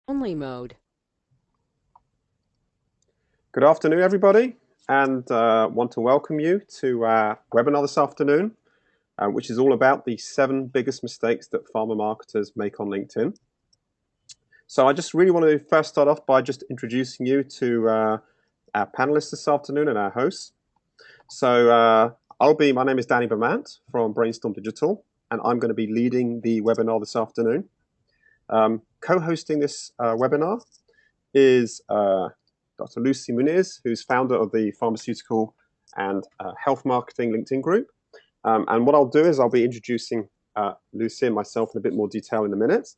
Only mode. Good afternoon, everybody, and want to welcome you to our webinar this afternoon, which is all about the 7 biggest mistakes that pharma marketers make on LinkedIn. So I just really want to first start off by just introducing you to our panelists this afternoon and our hosts. So my name is Danny Bermant from Brainstorm Digital, and I'm going to be leading the webinar this afternoon. Co-hosting this webinar is Dr. Lucy Muniz, who's founder of the Pharmaceutical and Health Marketing LinkedIn group. And what I'll do is I'll be introducing Lucy and myself in a bit more detail in a minute.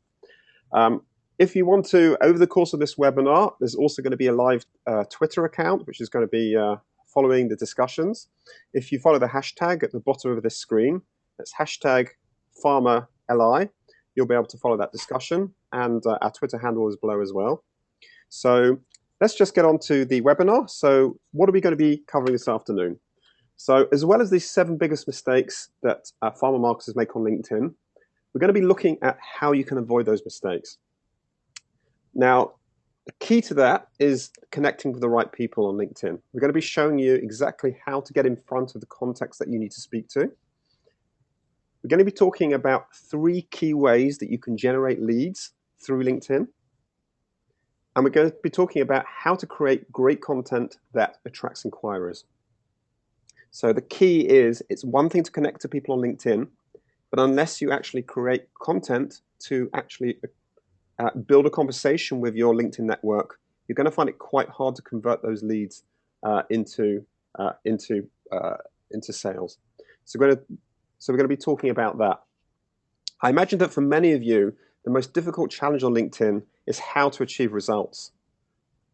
If you want to, over the course of this webinar, there's also going to be a live Twitter account, which is going to be following the discussions. If you follow the hashtag at the bottom of this screen, that's hashtag PharmaLI, you'll be able to follow that discussion. And our Twitter handle is below as well. So let's just get on to the webinar. So what are we going to be covering this afternoon? So as well as these 7 biggest mistakes that pharma marketers make on LinkedIn, we're going to be looking at how you can avoid those mistakes. Now, the key to that is connecting with the right people on LinkedIn. We're going to be showing you exactly how to get in front of the contacts that you need to speak to. We're going to be talking about 3 key ways that you can generate leads through LinkedIn. And we're going to be talking about how to create great content that attracts inquirers. So the key is, it's one thing to connect to people on LinkedIn, but unless you actually create content to actually build a conversation with your LinkedIn network, you're going to find it quite hard to convert those leads into sales. So we're going to be talking about that. I imagine that for many of you, the most difficult challenge on LinkedIn is how to achieve results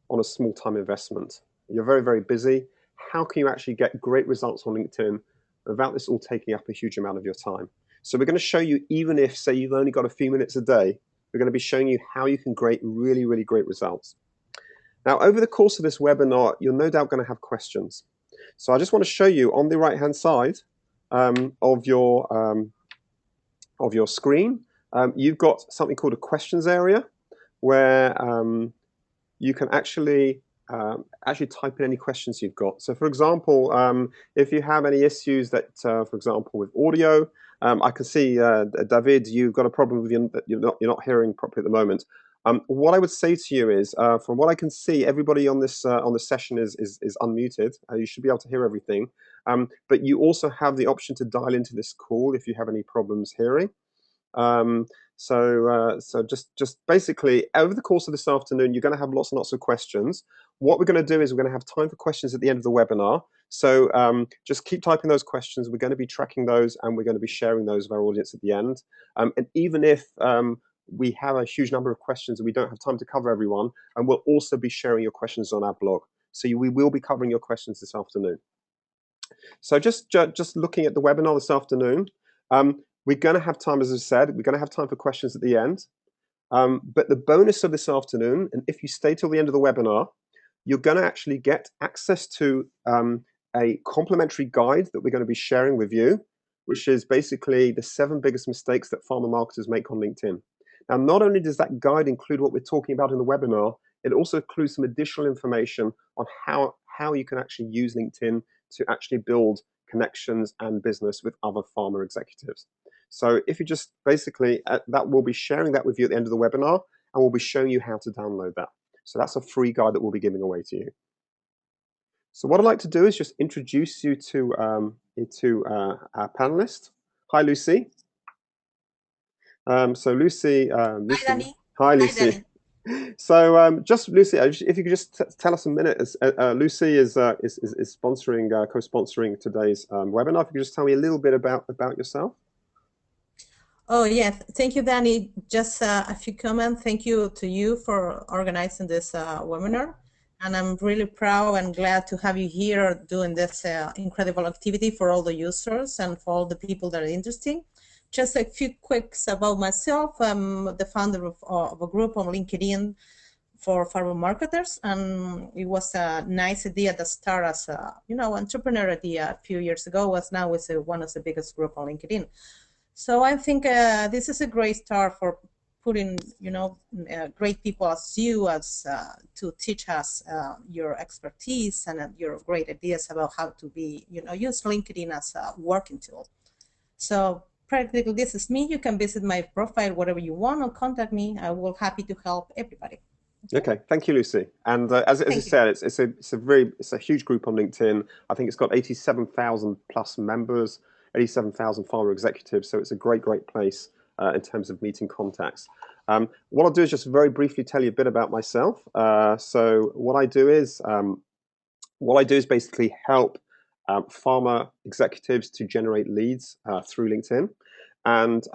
on a small time investment. You're very, very busy. How can you actually get great results on LinkedIn without this all taking up a huge amount of your time? So we're going to show you, even if, say, you've only got a few minutes a day, we're going to be showing you how you can create really, really great results. Now, over the course of this webinar, you're no doubt going to have questions. So I just want to show you on the right-hand side of your screen, you've got something called a questions area, where you can actually type in any questions you've got. So, for example, if you have any issues that, for example, with audio, I can see David, you've got a problem with you're not hearing properly at the moment. What I would say to you is, from what I can see, everybody on this session is unmuted. You should be able to hear everything. But you also have the option to dial into this call if you have any problems hearing. So just basically, over the course of this afternoon, you're going to have lots and lots of questions. What we're going to do is we're going to have time for questions at the end of the webinar. So just keep typing those questions. We're going to be tracking those, and we're going to be sharing those with our audience at the end. And even if we have a huge number of questions and we don't have time to cover everyone, and we'll also be sharing your questions on our blog. So we will be covering your questions this afternoon. So just looking at the webinar this afternoon, we're going to have time, as I said, we're going to have time for questions at the end. But the bonus of this afternoon, and if you stay till the end of the webinar, you're going to actually get access to a complimentary guide that we're going to be sharing with you, which is basically the 7 biggest mistakes that pharma marketers make on LinkedIn. Now, not only does that guide include what we're talking about in the webinar, it also includes some additional information on how you can actually use LinkedIn to actually build connections and business with other pharma executives. So if you just basically, that we'll be sharing that with you at the end of the webinar, and we'll be showing you how to download that. So that's a free guide that we'll be giving away to you. So what I'd like to do is just introduce you to our panelist. Hi, Lucy. So Lucy, Hi, Danny. hi, Hi, Lucy. Danny. So just Lucy, if you could just tell us a minute. Lucy is sponsoring, co-sponsoring today's webinar. If you could just tell me a little bit about yourself. Oh, yeah. Thank you, Danny. Just a few comments. Thank you to you for organizing this webinar. And I'm really proud and glad to have you here doing this incredible activity for all the users and for all the people that are interested. Just a few quicks about myself. I'm the founder of a group on LinkedIn for pharma marketers, and it was a nice idea to start as a entrepreneur idea a few years ago. Was now it's one of the biggest group on LinkedIn. So I think this is a great start for putting, great people as you as to teach us your expertise and your great ideas about how to be, use LinkedIn as a working tool. So practically, this is me. You can visit my profile, whatever you want, or contact me. I will happy to help everybody. Okay, thank you, Lucy. And as you said, it's a huge group on LinkedIn. I think it's got 87,000 plus members, 87,000 pharma executives. So it's a great place in terms of meeting contacts. What I'll do is just very briefly tell you a bit about myself. So what I do is basically help pharma executives to generate leads through LinkedIn, and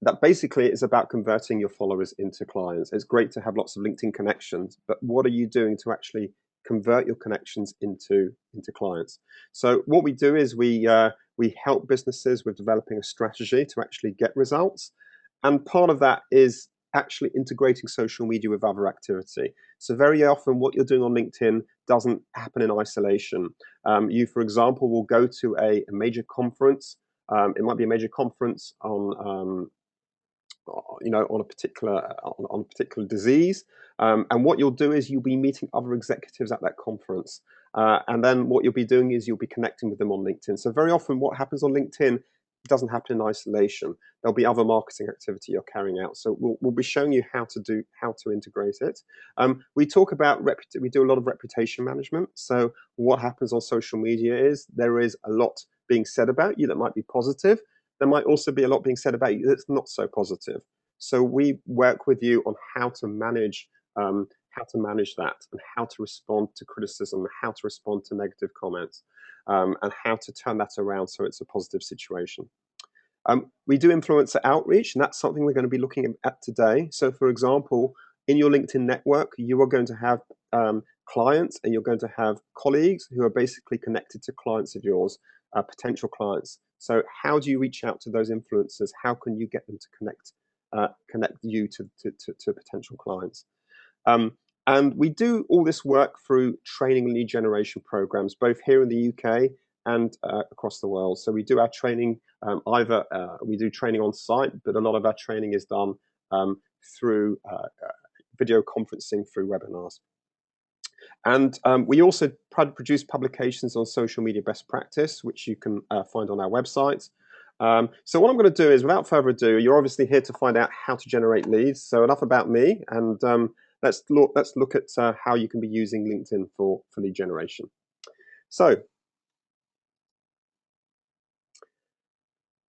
that basically is about converting your followers into clients. It's great to have lots of LinkedIn connections, but what are you doing to actually convert your connections into clients? So what we do is we help businesses with developing a strategy to actually get results, and part of that is actually integrating social media with other activity. So very often what you're doing on LinkedIn doesn't happen in isolation. You, for example, will go to a major conference. It might be a major conference on on a particular disease, and what you'll do is you'll be meeting other executives at that conference, and then what you'll be doing is you'll be connecting with them on LinkedIn. So very often what happens on LinkedIn doesn't happen in isolation. There'll be other marketing activity you're carrying out. So we'll be showing you how to integrate it. We do a lot of reputation management. So what happens on social media is there is a lot being said about you that might be positive. There might also be a lot being said about you that's not so positive. So we work with you on how to manage that, and how to respond to criticism, how to respond to negative comments, and how to turn that around so it's a positive situation. We do influencer outreach, and that's something we're going to be looking at today. So, for example, in your LinkedIn network, you are going to have clients, and you're going to have colleagues who are basically connected to clients of yours, potential clients. So how do you reach out to those influencers? How can you get them to connect you to potential clients? And we do all this work through training and lead generation programs, both here in the UK and across the world. So we do our training, we do training on site, but a lot of our training is done through video conferencing, through webinars. And we also produce publications on social media best practice, which you can find on our website. So what I'm going to do is, without further ado, you're obviously here to find out how to generate leads. So enough about me, and let's look at how you can be using LinkedIn for lead generation. So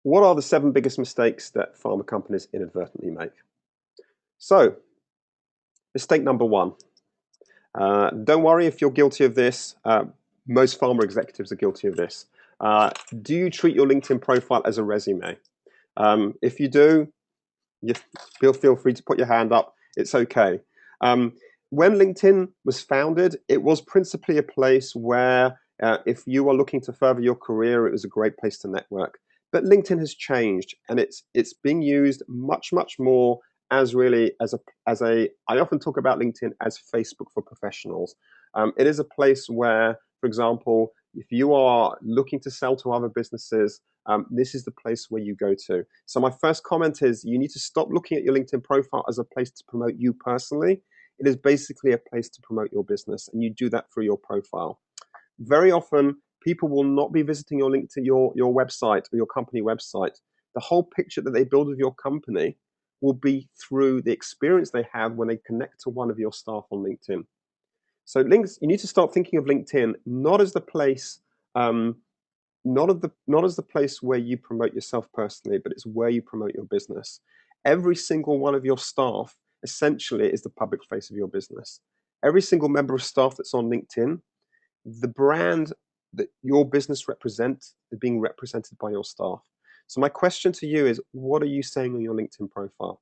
what are the 7 biggest mistakes that pharma companies inadvertently make? So mistake number 1. Don't worry if you're guilty of this. Most pharma executives are guilty of this. Do you treat your LinkedIn profile as a resume? If you do, you feel free to put your hand up. It's okay. When LinkedIn was founded, it was principally a place where if you are looking to further your career, it was a great place to network. But LinkedIn has changed, and it's being used much more as I often talk about LinkedIn as Facebook for professionals. It is a place where, for example, if you are looking to sell to other businesses, this is the place where you go to. So my first comment is you need to stop looking at your LinkedIn profile as a place to promote you personally. It is basically a place to promote your business, and you do that through your profile. Very often, people will not be visiting your LinkedIn, your website or your company website. The whole picture that they build of your company will be through the experience they have when they connect to one of your staff on LinkedIn. So you need to start thinking of LinkedIn not as the place, not as the place where you promote yourself personally, but it's where you promote your business. Every single one of your staff essentially is the public face of your business. Every single member of staff that's on LinkedIn, the brand that your business represents is being represented by your staff. So my question to you is, what are you saying on your LinkedIn profile?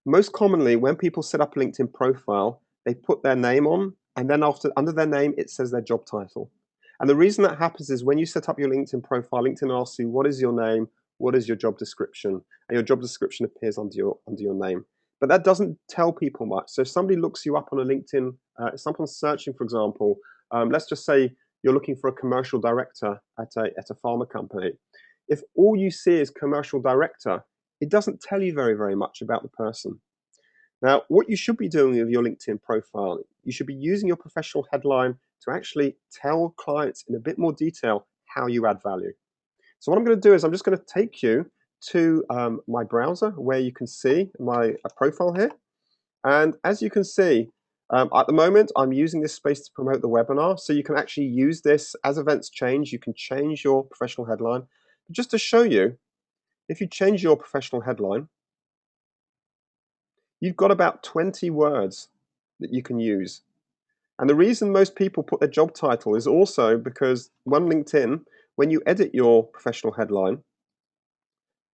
Most commonly, when people set up a LinkedIn profile, they put their name on, and then under their name, it says their job title. And the reason that happens is when you set up your LinkedIn profile, LinkedIn asks you, what is your name? What is your job description? And your job description appears under your name. But that doesn't tell people much. So if somebody looks you up on a LinkedIn, if someone's searching, for example, let's just say you're looking for a commercial director at a pharma company. If all you see is commercial director, it doesn't tell you very much about the person. Now, what you should be doing with your LinkedIn profile, you should be using your professional headline to actually tell clients in a bit more detail how you add value. So what I'm going to do is I'm just going to take you to my browser where you can see my profile here. And as you can see, at the moment, I'm using this space to promote the webinar. So you can actually use this as events change. You can change your professional headline. But just to show you, if you change your professional headline, you've got about 20 words that you can use. And the reason most people put their job title is also because on LinkedIn, when you edit your professional headline,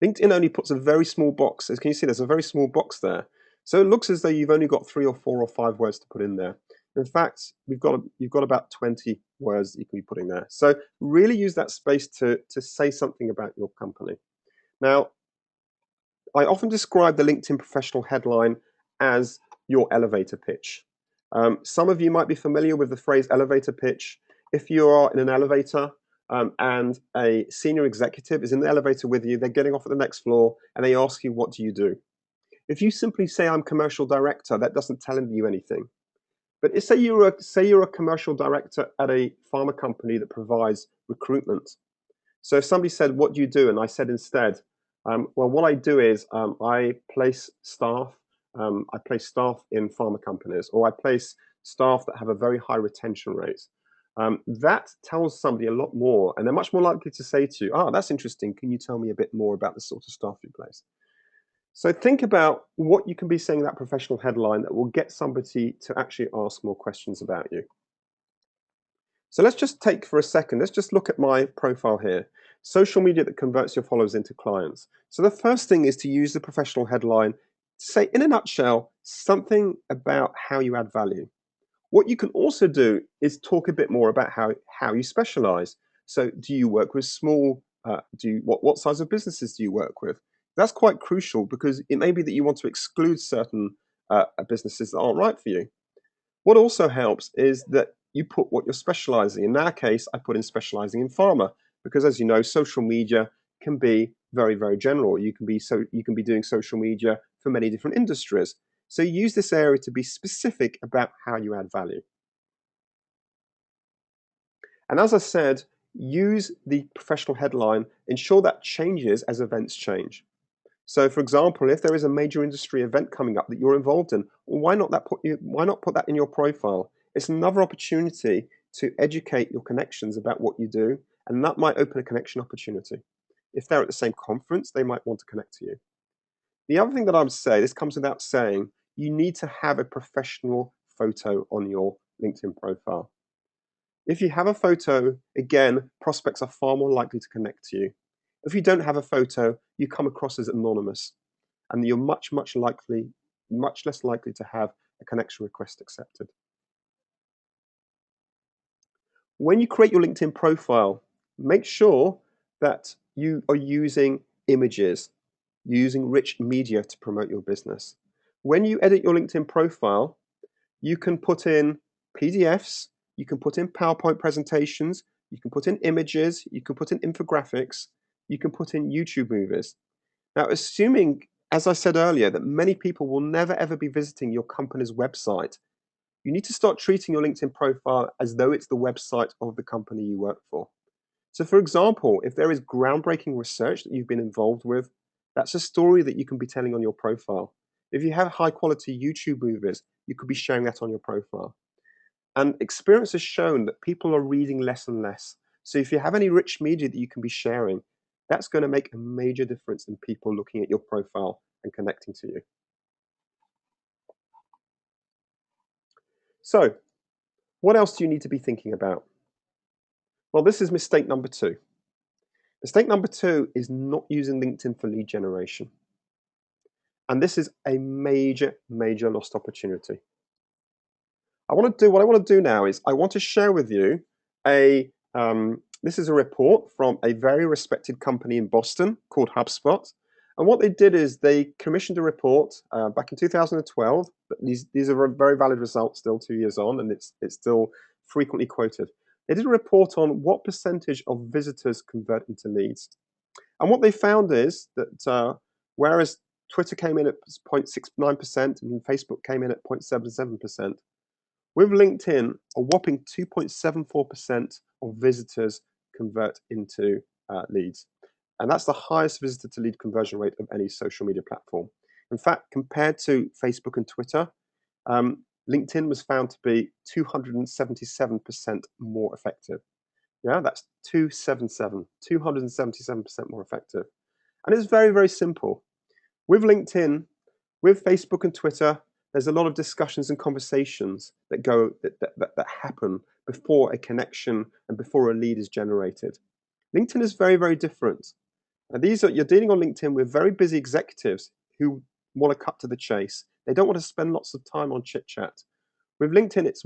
LinkedIn only puts a very small box. As can you see, there's a very small box there. So it looks as though you've only got 3 or 4 or 5 words to put in there. In fact, you've got about 20 words that you can be putting there. So really use that space to say something about your company. Now, I often describe the LinkedIn professional headline as your elevator pitch. Some of you might be familiar with the phrase elevator pitch. If you are in an elevator and a senior executive is in the elevator with you, they're getting off at the next floor, and they ask you, what do you do? If you simply say, I'm commercial director, that doesn't tell you anything. But say you're a commercial director at a pharma company that provides recruitment. So if somebody said, what do you do? And I said instead, well, what I do is I place staff in pharma companies, or I place staff that have a very high retention rate. That tells somebody a lot more, and they're much more likely to say to you, oh, that's interesting. Can you tell me a bit more about the sort of staff you place? So think about what you can be saying in that professional headline that will get somebody to actually ask more questions about you. So let's just take for a second, let's just look at my profile here. Social media that converts your followers into clients. So the first thing is to use the professional headline to say, in a nutshell, something about how you add value. What you can also do is talk a bit more about how you specialize. So do you work with small, what size of businesses do you work with? That's quite crucial because it may be that you want to exclude certain businesses that aren't right for you. What also helps is that you put what you're specializing. In our case, I put in specializing in pharma because, as you know, social media can be very general. You can be doing social media for many different industries. So use this area to be specific about how you add value. And as I said, use the professional headline, ensure that changes as events change. So, for example, if there is a major industry event coming up that you're involved in, why not put that in your profile? It's another opportunity to educate your connections about what you do, and that might open a connection opportunity. If they're at the same conference, they might want to connect to you. The other thing that I would say, this comes without saying, you need to have a professional photo on your LinkedIn profile. If you have a photo, again, prospects are far more likely to connect to you. If you don't have a photo, you come across as anonymous, and you're much less likely to have a connection request accepted. When you create your LinkedIn profile, make sure that you are using images, using rich media to promote your business. When you edit your LinkedIn profile, you can put in PDFs, you can put in PowerPoint presentations, you can put in images, you can put in infographics, you can put in YouTube movies. Now, assuming, as I said earlier, that many people will never ever be visiting your company's website, you need to start treating your LinkedIn profile as though it's the website of the company you work for. So, for example, if there is groundbreaking research that you've been involved with, that's a story that you can be telling on your profile. If you have high quality YouTube movies, you could be sharing that on your profile. And experience has shown that people are reading less and less. So if you have any rich media that you can be sharing, that's going to make a major difference in people looking at your profile and connecting to you. So, what else do you need to be thinking about? Well, this is mistake number 2. Mistake number 2 is not using LinkedIn for lead generation. And this is a major lost opportunity. What I want to do now is I want to share with you this is a report from a very respected company in Boston called HubSpot. And what they did is they commissioned a report back in 2012. But these are very valid results still 2 years on, and it's still frequently quoted. They did a report on what percentage of visitors convert into leads. And what they found is that whereas Twitter came in at 0.69% and Facebook came in at 0.77%. With LinkedIn, a whopping 2.74% of visitors convert into leads. And that's the highest visitor to lead conversion rate of any social media platform. In fact, compared to Facebook and Twitter, LinkedIn was found to be 277% more effective. Yeah, that's 277% more effective. And it's very, very simple. With LinkedIn, with Facebook and Twitter, there's a lot of discussions and conversations that happen before a connection and before a lead is generated. LinkedIn is very, very different. And you're dealing on LinkedIn with very busy executives who want to cut to the chase. They don't want to spend lots of time on chit chat. With LinkedIn, it's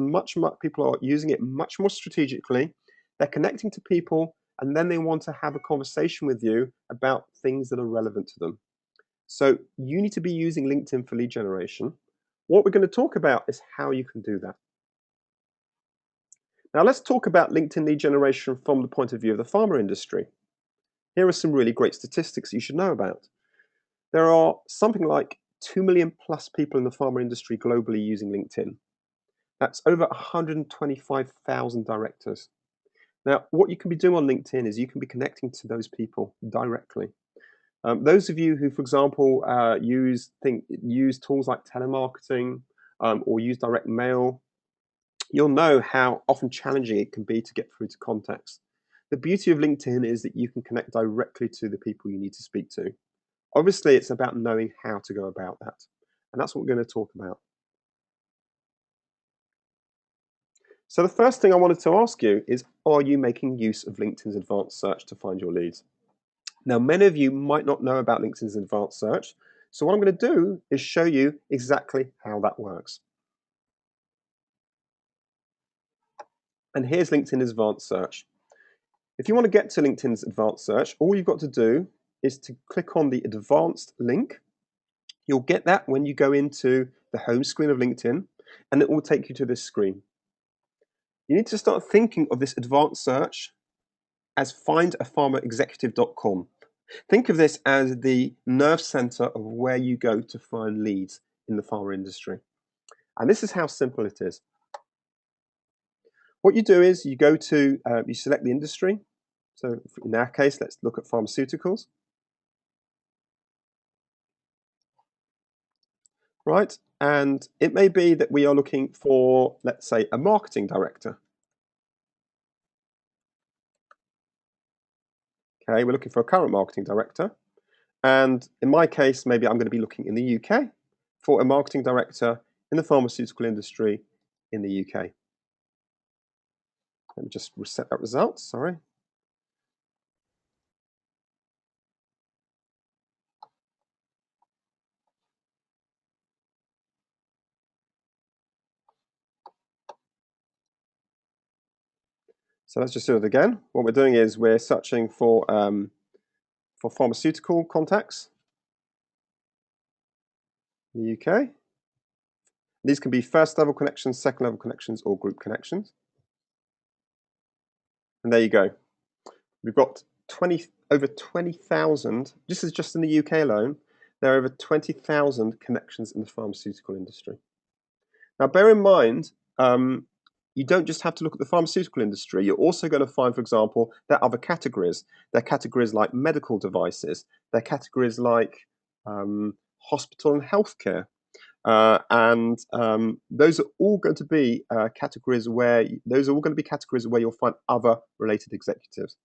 people are using it much more strategically. They're connecting to people, and then they want to have a conversation with you about things that are relevant to them. So you need to be using LinkedIn for lead generation. What we're going to talk about is how you can do that. Now let's talk about LinkedIn lead generation from the point of view of the pharma industry. Here are some really great statistics you should know about. There are something like 2 million plus people in the pharma industry globally using LinkedIn. That's over 125,000 directors. Now, what you can be doing on LinkedIn is you can be connecting to those people directly. Those of you who, for example, use tools like telemarketing or use direct mail, you'll know how often challenging it can be to get through to contacts. The beauty of LinkedIn is that you can connect directly to the people you need to speak to. Obviously, it's about knowing how to go about that. And that's what we're going to talk about. So the first thing I wanted to ask you is, are you making use of LinkedIn's advanced search to find your leads? Now, many of you might not know about LinkedIn's advanced search. So what I'm going to do is show you exactly how that works. And here's LinkedIn's advanced search. If you want to get to LinkedIn's advanced search, all you've got to do is to click on the advanced link. You'll get that when you go into the home screen of LinkedIn, and it will take you to this screen. You need to start thinking of this advanced search as findapharmaexecutive.com. Think of this as the nerve center of where you go to find leads in the pharma industry. And this is how simple it is. What you do is you go to, you select the industry. So in our case, let's look at pharmaceuticals. Right? And it may be that we are looking for, let's say, a marketing director. Okay, we're looking for a current marketing director. And in my case, maybe I'm going to be looking in the UK for a marketing director in the pharmaceutical industry in the UK. Let me just reset that result, sorry. So let's just do it again. What we're doing is we're searching for pharmaceutical contacts in the UK. These can be first level connections, second level connections, or group connections. And there you go. We've got over 20,000, this is just in the UK alone, there are over 20,000 connections in the pharmaceutical industry. Now bear in mind, you don't just have to look at the pharmaceutical industry, you're also going to find, for example, there are other categories. There are categories like medical devices, there are categories like hospital and healthcare. Those are all going to be categories where you'll find other related executives.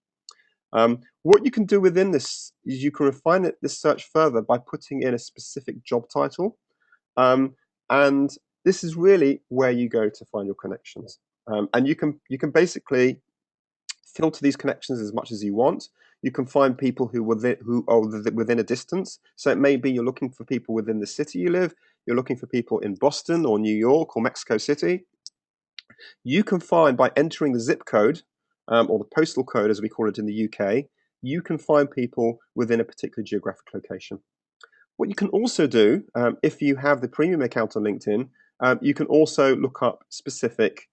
What you can do within this is you can refine this search further by putting in a specific job title, and this is really where you go to find your connections. And you can basically filter these connections as much as you want. You can find people who are within a distance. So it may be you're looking for people within the city you live. You're looking for people in Boston or New York or Mexico City. You can find, by entering the zip code, or the postal code as we call it in the UK, you can find people within a particular geographic location. What you can also do, if you have the premium account on LinkedIn, you can also look up specific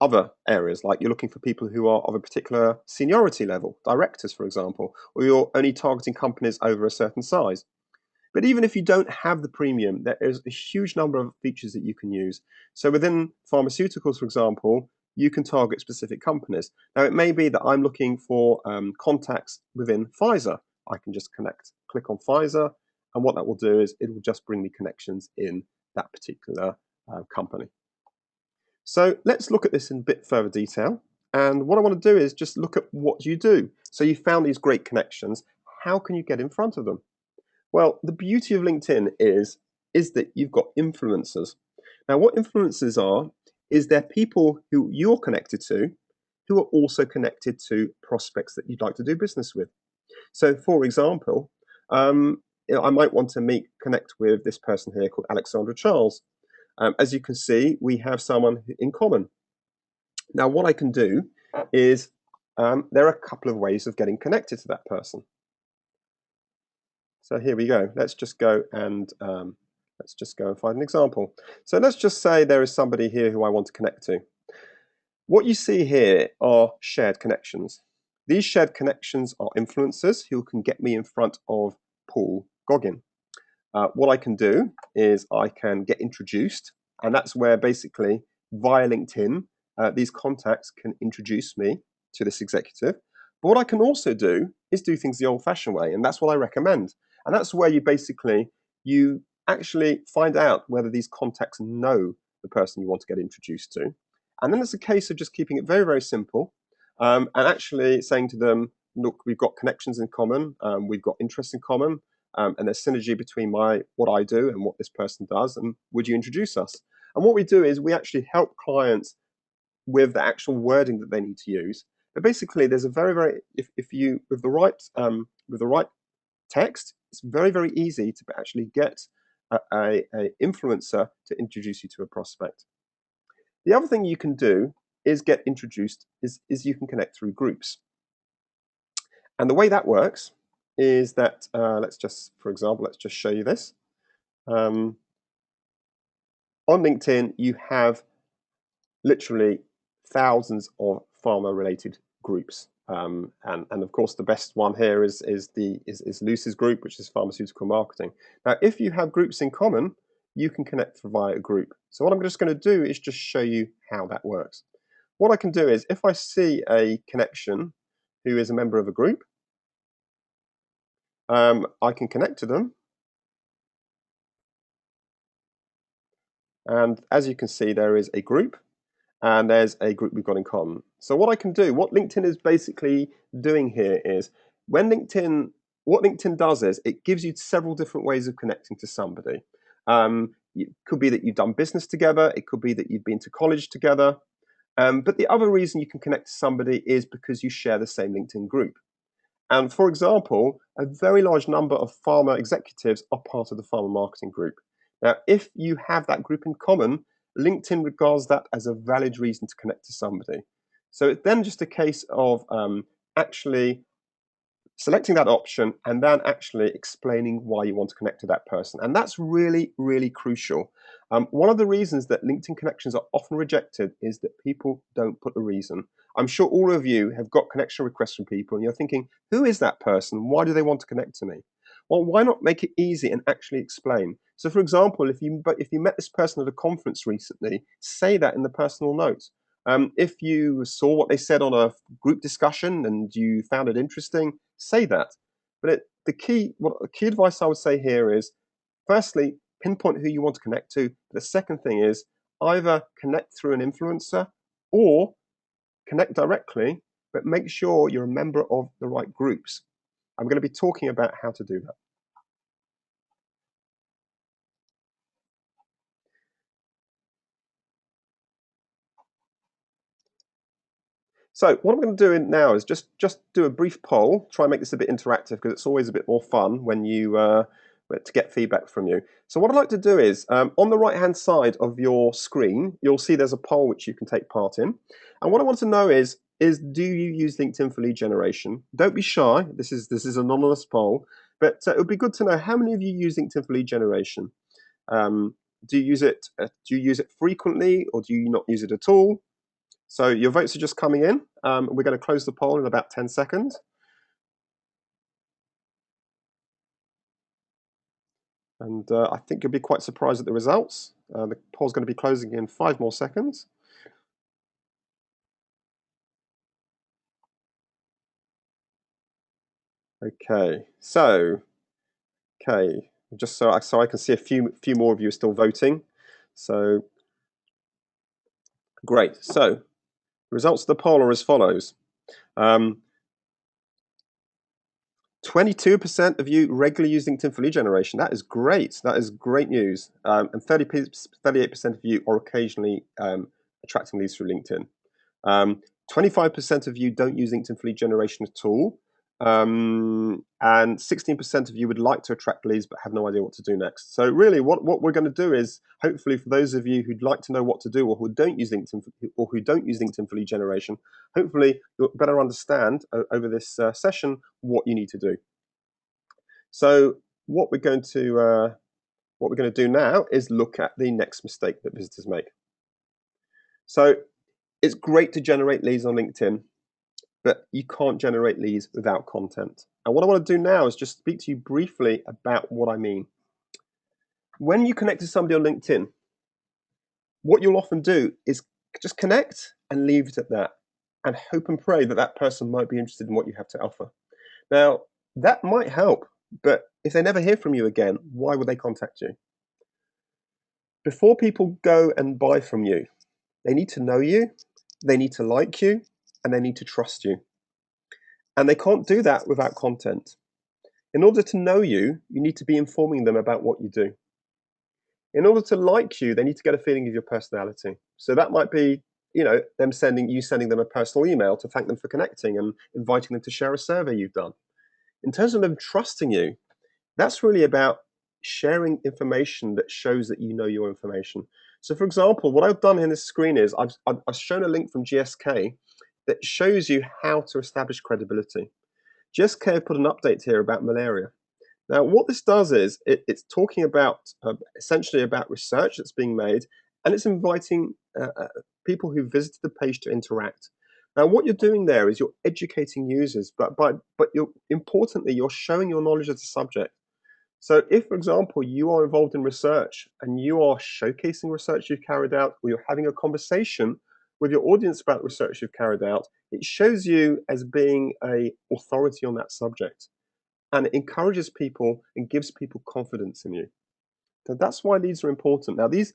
other areas, like you're looking for people who are of a particular seniority level, directors, for example, or you're only targeting companies over a certain size. But even if you don't have the premium, there is a huge number of features that you can use. So within pharmaceuticals, for example, you can target specific companies. Now, it may be that I'm looking for contacts within Pfizer. I can just click on Pfizer, and what that will do is it will just bring me connections in that particular company. So let's look at this in a bit further detail. And what I want to do is just look at what you do. So you found these great connections. How can you get in front of them? Well, the beauty of LinkedIn is that you've got influencers. Now, what influencers are is they're people who you're connected to who are also connected to prospects that you'd like to do business with. So, for example, I might want to connect with this person here called Alexandra Charles. As you can see, we have someone in common. Now, what I can do is there are a couple of ways of getting connected to that person. So here we go. Let's just go and find an example. So let's just say there is somebody here who I want to connect to. What you see here are shared connections. These shared connections are influencers who can get me in front of Paul Goggin. What I can do is I can get introduced, and that's where basically via LinkedIn, these contacts can introduce me to this executive. But what I can also do is do things the old-fashioned way, and that's what I recommend. And that's where you actually find out whether these contacts know the person you want to get introduced to. And then it's a case of just keeping it very, very simple, and actually saying to them, look, we've got connections in common, we've got interests in common, and there's synergy between what I do and what this person does, and would you introduce us? And what we do is we actually help clients with the actual wording that they need to use. But basically, there's a very if you with the right text, it's very, very easy to actually get a influencer to introduce you to a prospect. The other thing you can do is get introduced is you can connect through groups. And the way that works is that let's just show you this. On LinkedIn, you have literally thousands of pharma-related groups, and of course the best one here is Lucy's group, which is pharmaceutical marketing. Now, if you have groups in common, you can connect via a group. So what I'm just going to do is just show you how that works. What I can do is if I see a connection who is a member of a group, I can connect to them. And as you can see, there is a group, and there's a group we've got in common. So what I can do, what LinkedIn is basically doing here is, what LinkedIn does is it gives you several different ways of connecting to somebody. It could be that you've done business together. It could be that you've been to college together. But the other reason you can connect to somebody is because you share the same LinkedIn group. And for example, a very large number of pharma executives are part of the pharma marketing group. Now, if you have that group in common, LinkedIn regards that as a valid reason to connect to somebody. So it's then just a case of actually selecting that option and then actually explaining why you want to connect to that person. And that's really, really crucial. One of the reasons that LinkedIn connections are often rejected is that people don't put a reason. I'm sure all of you have got connection requests from people and you're thinking, who is that person? Why do they want to connect to me? Well, why not make it easy and actually explain? So for example, if you met this person at a conference recently, say that in the personal note. If you saw what they said on a group discussion and you found it interesting, say that. But the key advice I would say here is, firstly, pinpoint who you want to connect to. The second thing is either connect through an influencer or connect directly, but make sure you're a member of the right groups. I'm going to be talking about how to do that. So what I'm going to do now is just do a brief poll, try and make this a bit interactive because it's always a bit more fun when you to get feedback from you. So what I'd like to do is, on the right-hand side of your screen, you'll see there's a poll which you can take part in. And what I want to know is do you use LinkedIn for lead generation? Don't be shy. This is an anonymous poll, but it would be good to know how many of you use LinkedIn for lead generation. Do you use it frequently, or do you not use it at all? So your votes are just coming in. We're going to close the poll in about 10 seconds. And I think you'll be quite surprised at the results. The poll's going to be closing in 5 more seconds. Okay, just so I can see a few more of you are still voting. So great. So the results of the poll are as follows. 22% of you regularly use LinkedIn for lead generation. That is great. That is great news. And 38% of you are occasionally attracting leads through LinkedIn. 25% of you don't use LinkedIn for lead generation at all. And 16% of you would like to attract leads but have no idea what to do next. So really what we're going to do is, hopefully for those of you who'd like to know what to do or who don't use LinkedIn for lead generation, hopefully you'll better understand over this session what you need to do. So what we're going to do now is look at the next mistake that visitors make. So it's great to generate leads on LinkedIn, but you can't generate leads without content. And what I want to do now is just speak to you briefly about what I mean. When you connect to somebody on LinkedIn, what you'll often do is just connect and leave it at that, and hope and pray that that person might be interested in what you have to offer. Now, that might help, but if they never hear from you again, why would they contact you? Before people go and buy from you, they need to know you, they need to like you, and they need to trust you. And they can't do that without content. In order to know you, you need to be informing them about what you do. In order to like you, they need to get a feeling of your personality. So that might be, them sending them a personal email to thank them for connecting and inviting them to share a survey you've done. In terms of them trusting you, that's really about sharing information that shows that you know your information. So for example, what I've done in this screen is I've shown a link from GSK that shows you how to establish credibility. GSK put an update here about malaria. Now, what this does is it's talking about essentially about research that's being made, and it's inviting people who visited the page to interact. Now, what you're doing there is you're educating users, but importantly, you're showing your knowledge of the subject. So if, for example, you are involved in research and you are showcasing research you've carried out, or you're having a conversation with your audience about research you've carried out, it shows you as being an authority on that subject. And it encourages people and gives people confidence in you. So that's why leads are important. Now, that's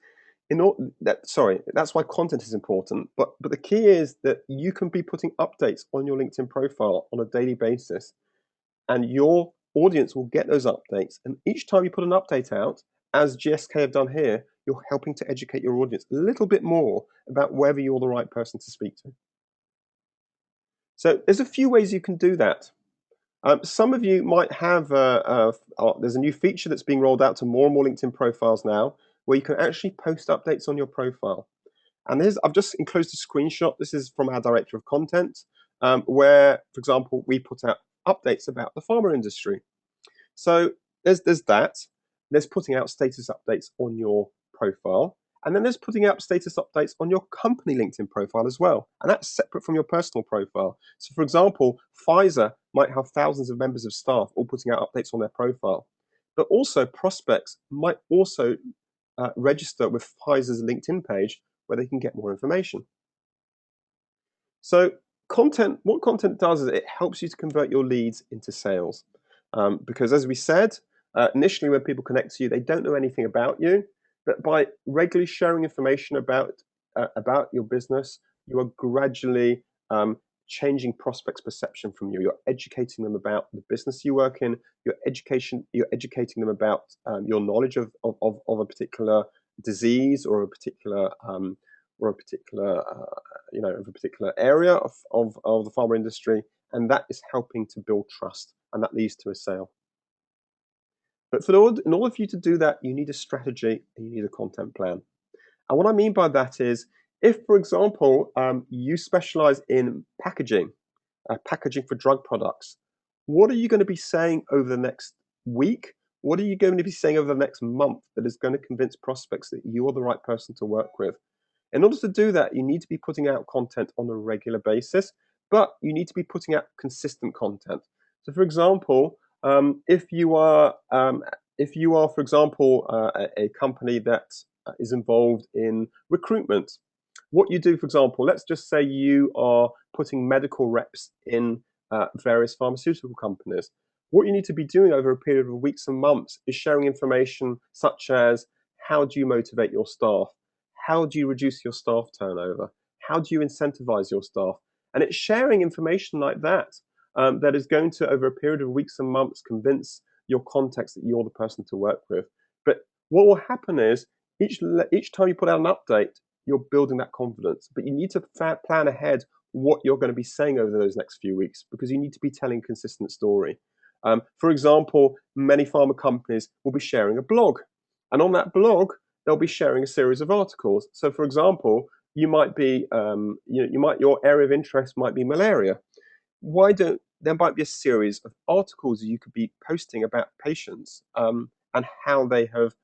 why content is important. But the key is that you can be putting updates on your LinkedIn profile on a daily basis, and your audience will get those updates. And each time you put an update out, as GSK have done here, you're helping to educate your audience a little bit more about whether you're the right person to speak to. So there's a few ways you can do that. Some of you might have, there's a new feature that's being rolled out to more and more LinkedIn profiles now, where you can actually post updates on your profile. And I've just enclosed a screenshot. This is from our director of content, where, for example, we put out updates about the pharma industry. So there's that. There's putting out status updates on your profile. And then there's putting out status updates on your company LinkedIn profile as well. And that's separate from your personal profile. So for example, Pfizer might have thousands of members of staff all putting out updates on their profile. But also prospects might also register with Pfizer's LinkedIn page where they can get more information. So what content does is it helps you to convert your leads into sales. Because as we said, initially when people connect to you, they don't know anything about you. But by regularly sharing information about your business, you are gradually changing prospects' perception from you. You're educating them about the business you work in. You're educating them about your knowledge of a particular disease or a particular area of the pharma industry, and that is helping to build trust, and that leads to a sale. But in order for you to do that, you need a strategy and you need a content plan. And what I mean by that is, if, for example, you specialize in packaging for drug products, what are you going to be saying over the next week? What are you going to be saying over the next month that is going to convince prospects that you're the right person to work with? In order to do that, you need to be putting out content on a regular basis, but you need to be putting out consistent content. So, for example, if you are, for example, a company that is involved in recruitment, what you do, for example, let's just say you are putting medical reps in various pharmaceutical companies. What you need to be doing over a period of weeks and months is sharing information such as how do you motivate your staff? How do you reduce your staff turnover? How do you incentivize your staff? And it's sharing information like that that is going to, over a period of weeks and months, convince your contacts that you're the person to work with. But what will happen is each time you put out an update, you're building that confidence. But you need to plan ahead what you're going to be saying over those next few weeks, because you need to be telling a consistent story. For example, many pharma companies will be sharing a blog, and on that blog, they'll be sharing a series of articles. So, for example, you might be, your area of interest might be malaria. There might be a series of articles you could be posting about patients and how they have,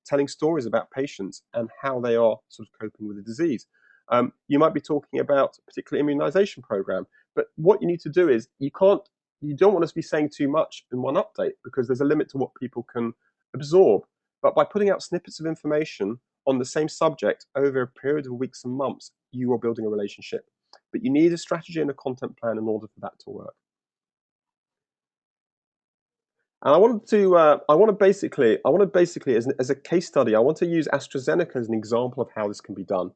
telling stories about patients and how they are sort of coping with the disease. You might be talking about a particular immunization program, but what you need to do is you don't want to be saying too much in one update, because there's a limit to what people can absorb. But by putting out snippets of information on the same subject over a period of weeks and months, you are building a relationship. But you need a strategy and a content plan in order for that to work. And I want to basically, as a case study, I want to use AstraZeneca as an example of how this can be done.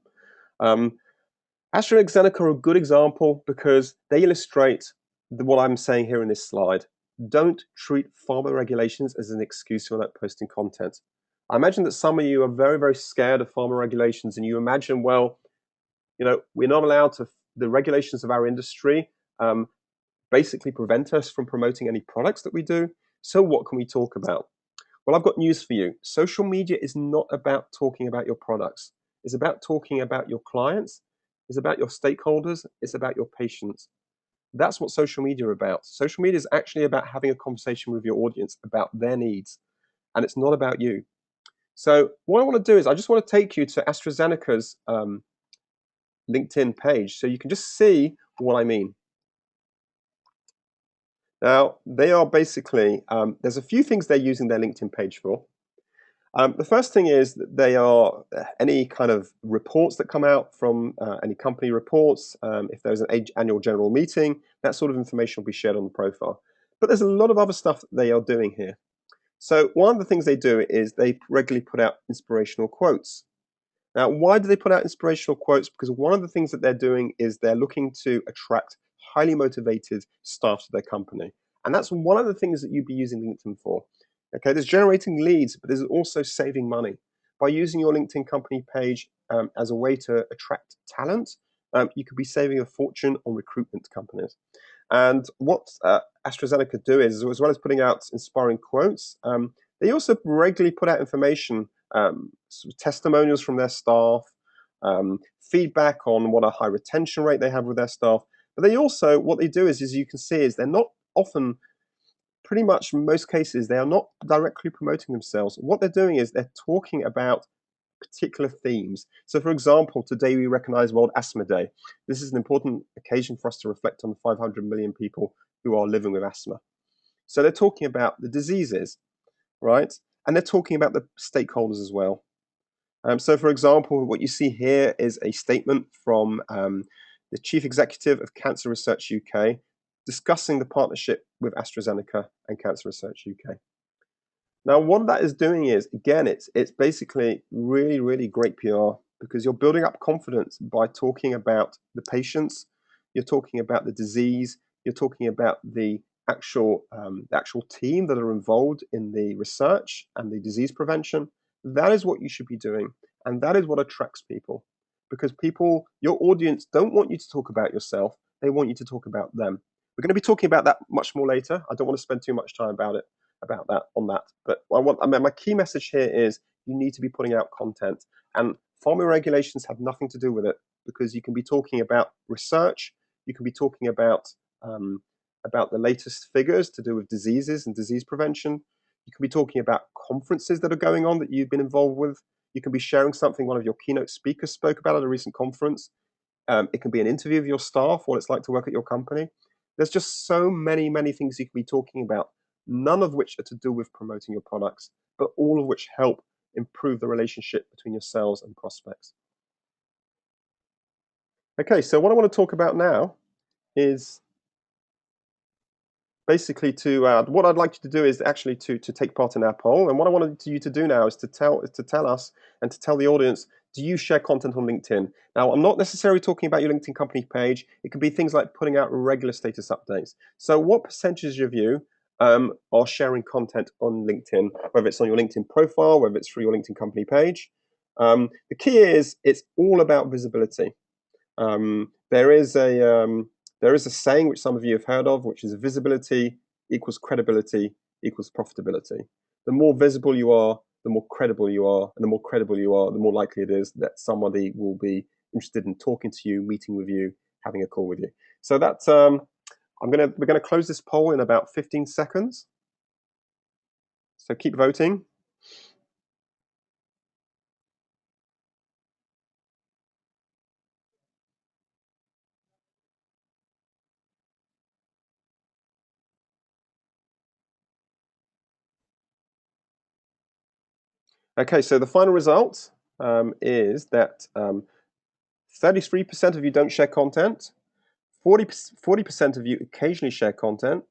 AstraZeneca are a good example because they illustrate what I'm saying here in this slide. Don't treat pharma regulations as an excuse for not posting content. I imagine that some of you are very, very scared of pharma regulations, and you imagine, well, we're not allowed to, the regulations of our industry basically prevent us from promoting any products that we do. So what can we talk about? Well, I've got news for you. Social media is not about talking about your products. It's about talking about your clients. It's about your stakeholders. It's about your patients. That's what social media are about. Social media is actually about having a conversation with your audience about their needs, and it's not about you. So what I want to do is I just want to take you to AstraZeneca's LinkedIn page so you can just see what I mean. Now, they are basically, there's a few things they're using their LinkedIn page for. The first thing is that they are any kind of reports that come out from any company reports, if there's an annual general meeting, that sort of information will be shared on the profile. But there's a lot of other stuff that they are doing here. So one of the things they do is they regularly put out inspirational quotes. Now, why do they put out inspirational quotes? Because one of the things that they're doing is they're looking to attract highly motivated staff to their company. And that's one of the things that you'd be using LinkedIn for. Okay, there's generating leads, but there's also saving money. By using your LinkedIn company page as a way to attract talent, you could be saving a fortune on recruitment companies. And what AstraZeneca do is, as well as putting out inspiring quotes, they also regularly put out information, sort of testimonials from their staff, feedback on what a high retention rate they have with their staff. But they also, what they do is, as you can see, is they're not often, pretty much in most cases, they are not directly promoting themselves. What they're doing is they're talking about particular themes. So, for example, today we recognize World Asthma Day. This is an important occasion for us to reflect on the 500 million people who are living with asthma. So they're talking about the diseases, right? And they're talking about the stakeholders as well. So, for example, what you see here is a statement from the Chief Executive of Cancer Research UK discussing the partnership with AstraZeneca and Cancer Research UK. Now, what that is doing is, again, it's basically really, really great PR, because you're building up confidence by talking about the patients, you're talking about the disease, you're talking about the actual team that are involved in the research and the disease prevention. That is what you should be doing, and that is what attracts people, because people, your audience, don't want you to talk about yourself. They want you to talk about them. We're going to be talking about that much more later. I don't want to spend too much time about that. But my key message here is you need to be putting out content, and pharma regulations have nothing to do with it, because you can be talking about research, you can be talking about the latest figures to do with diseases and disease prevention. You can be talking about conferences that are going on that you've been involved with. You can be sharing something one of your keynote speakers spoke about at a recent conference. It can be an interview of your staff, what it's like to work at your company. There's just so many, many things you can be talking about, none of which are to do with promoting your products, but all of which help improve the relationship between your sales and prospects. Okay, so what I want to talk about now is basically what I'd like you to do is actually to take part in our poll. And what I wanted you to do now is to tell us and to tell the audience, do you share content on LinkedIn? Now, I'm not necessarily talking about your LinkedIn company page. It can be things like putting out regular status updates. So what percentage of you are sharing content on LinkedIn, whether it's on your LinkedIn profile, whether it's through your LinkedIn company page? The key is it's all about visibility. There is a saying which some of you have heard of, which is visibility equals credibility equals profitability. The more visible you are, the more credible you are, and the more credible you are, the more likely it is that somebody will be interested in talking to you, meeting with you, having a call with you. So that's we're gonna close this poll in about 15 seconds. So keep voting. Okay, so the final result is that 33% of you don't share content, 40% of you occasionally share content,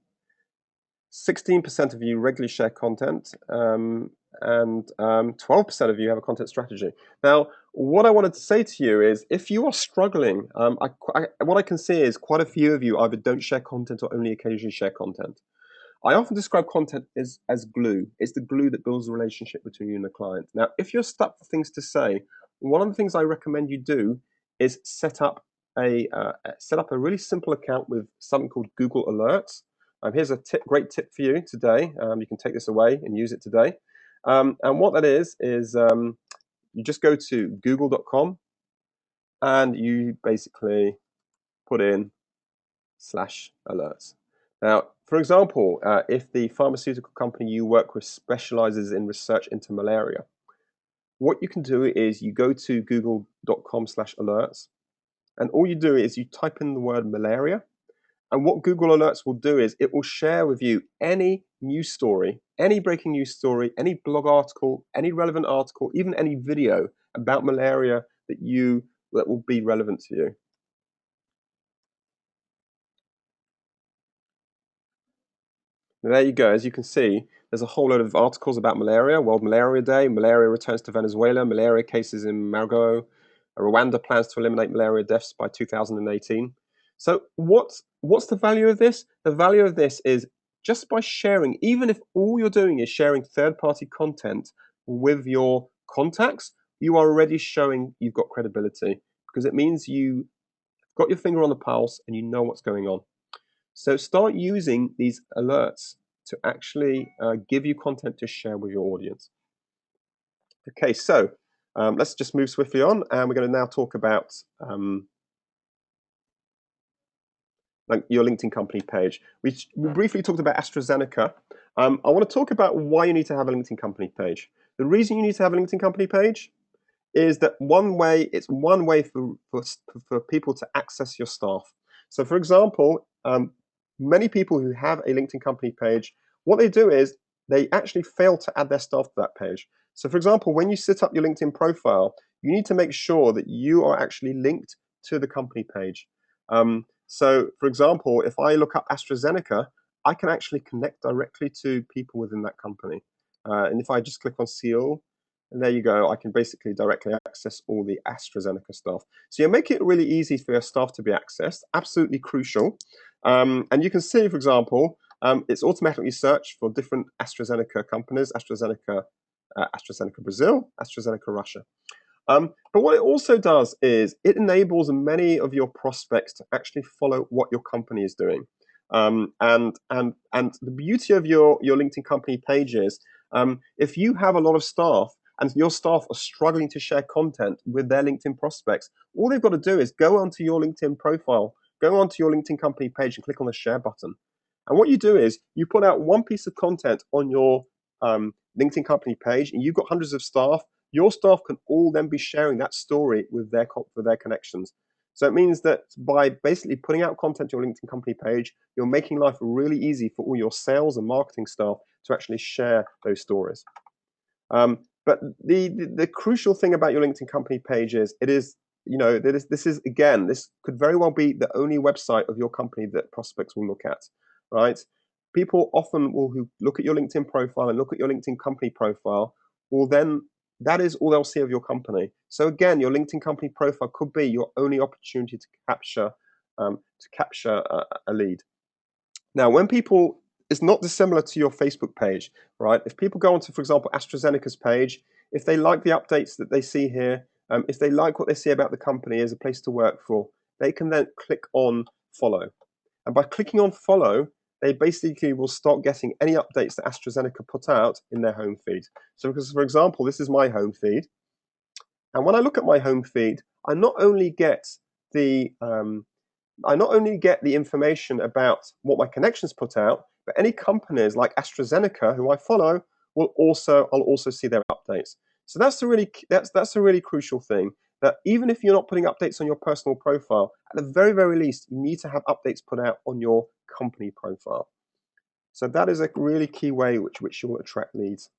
16% of you regularly share content, and 12% of you have a content strategy. Now, what I wanted to say to you is, if you are struggling, what I can see is quite a few of you either don't share content or only occasionally share content. I often describe content as glue. It's the glue that builds the relationship between you and the client. Now, if you're stuck for things to say, one of the things I recommend you do is set up a really simple account with something called Google Alerts. Here's a great tip for you today. You can take this away and use it today. And what that is you just go to google.com and you basically put in /alerts. Now, for example, if the pharmaceutical company you work with specializes in research into malaria, what you can do is you go to google.com/alerts, and all you do is you type in the word malaria, and what Google Alerts will do is it will share with you any news story, any breaking news story, any blog article, any relevant article, even any video about malaria that will be relevant to you. There you go. As you can see, there's a whole load of articles about malaria, World Malaria Day, malaria returns to Venezuela, malaria cases in Margot, Rwanda plans to eliminate malaria deaths by 2018. So what's the value of this? The value of this is just by sharing, even if all you're doing is sharing third-party content with your contacts, you are already showing you've got credibility, because it means you've got your finger on the pulse and you know what's going on. So start using these alerts to actually give you content to share with your audience. Okay, so let's just move swiftly on, and we're going to now talk about like your LinkedIn company page. We briefly talked about AstraZeneca. I want to talk about why you need to have a LinkedIn company page. The reason you need to have a LinkedIn company page is that it's one way for people to access your staff. So for example, many people who have a LinkedIn company page, what they do is they actually fail to add their staff to that page. So for example, when you set up your LinkedIn profile, you need to make sure that you are actually linked to the company page. So for example, if I look up AstraZeneca, I can actually connect directly to people within that company. And if I just click on seal, and there you go, I can basically directly access all the AstraZeneca staff. So you make it really easy for your staff to be accessed, absolutely crucial. And you can see, for example, it's automatically searched for different AstraZeneca companies, AstraZeneca Brazil, AstraZeneca Russia. But what it also does is it enables many of your prospects to actually follow what your company is doing. And the beauty of your LinkedIn company page is if you have a lot of staff and your staff are struggling to share content with their LinkedIn prospects, all they've got to do is go onto your LinkedIn profile, go onto your LinkedIn company page and click on the share button. And what you do is you put out one piece of content on your LinkedIn company page, and you've got hundreds of staff. your staff can all then be sharing that story with their connections. So it means that by basically putting out content to your LinkedIn company page, you're making life really easy for all your sales and marketing staff to actually share those stories. But the crucial thing about your LinkedIn company page is this could very well be the only website of your company that prospects will look at, right? People often who look at your LinkedIn profile and look at your LinkedIn company profile will then, that is all they'll see of your company. So again, your LinkedIn company profile could be your only opportunity to capture a lead. Now, it's not dissimilar to your Facebook page, right? If people go onto, for example, AstraZeneca's page, if they like the updates that they see here, if they like what they see about the company as a place to work for, they can then click on follow. And by clicking on follow, they basically will start getting any updates that AstraZeneca put out in their home feed. So, because, for example, this is my home feed. And when I look at my home feed, I not only get the information about what my connections put out, but any companies like AstraZeneca who I follow I'll also see their updates. So that's a really crucial thing, that even if you're not putting updates on your personal profile, at the very, very least, you need to have updates put out on your company profile. So that is a really key way which you'll attract leads.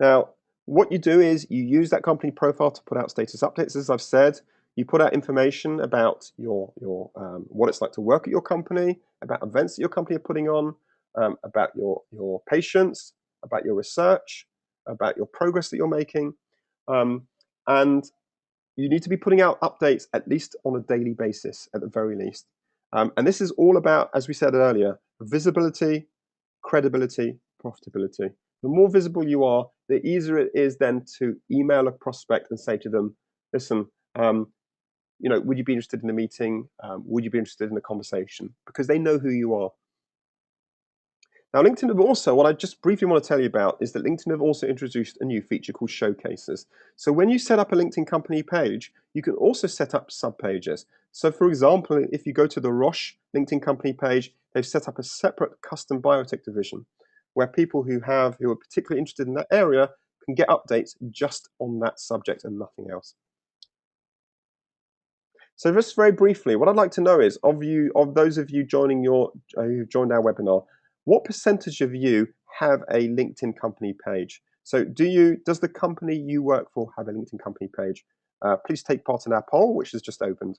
Now, what you do is you use that company profile to put out status updates, as I've said. You put out information about your what it's like to work at your company, about events that your company are putting on, about your patients, about your research, about your progress that you're making, and you need to be putting out updates at least on a daily basis, at the very least. And this is all about, as we said earlier, visibility, credibility, profitability. The more visible you are, the easier it is then to email a prospect and say to them, listen, would you be interested in a meeting? Would you be interested in a conversation? Because they know who you are. Now, LinkedIn have also, what I just briefly want to tell you about is that LinkedIn have also introduced a new feature called Showcases. So when you set up a LinkedIn company page, you can also set up subpages. So for example, if you go to the Roche LinkedIn company page, they've set up a separate custom biotech division where people who are particularly interested in that area can get updates just on that subject and nothing else. So just very briefly, what I'd like to know is, of those of you who've joined our webinar, what percentage of you have a LinkedIn company page? So does the company you work for have a LinkedIn company page? Please take part in our poll, which has just opened.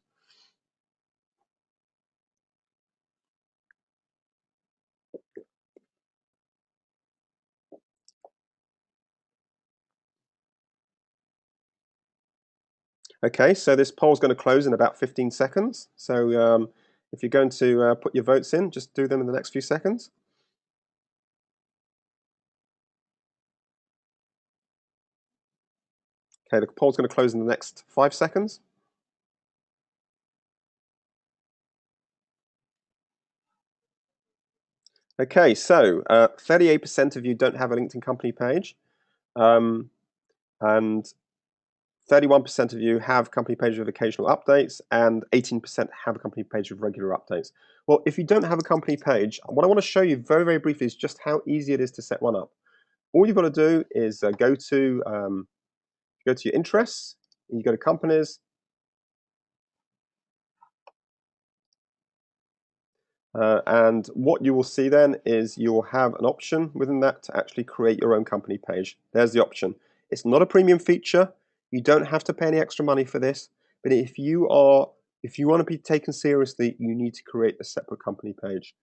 Okay, so this poll is going to close in about 15 seconds. So if you're going to put your votes in, just do them in the next few seconds. Okay, the poll's going to close in the next 5 seconds. Okay, so 38% of you don't have a LinkedIn company page, and 31% of you have company pages with occasional updates, and 18% have a company page with regular updates. Well, if you don't have a company page, what I want to show you very, very briefly is just how easy it is to set one up. All you've got to do is go to your interests, and you go to companies, and what you will see then is you will have an option within that to actually create your own company page. There's the option. It's not a premium feature. You don't have to pay any extra money for this. But if you want to be taken seriously, you need to create a separate company page.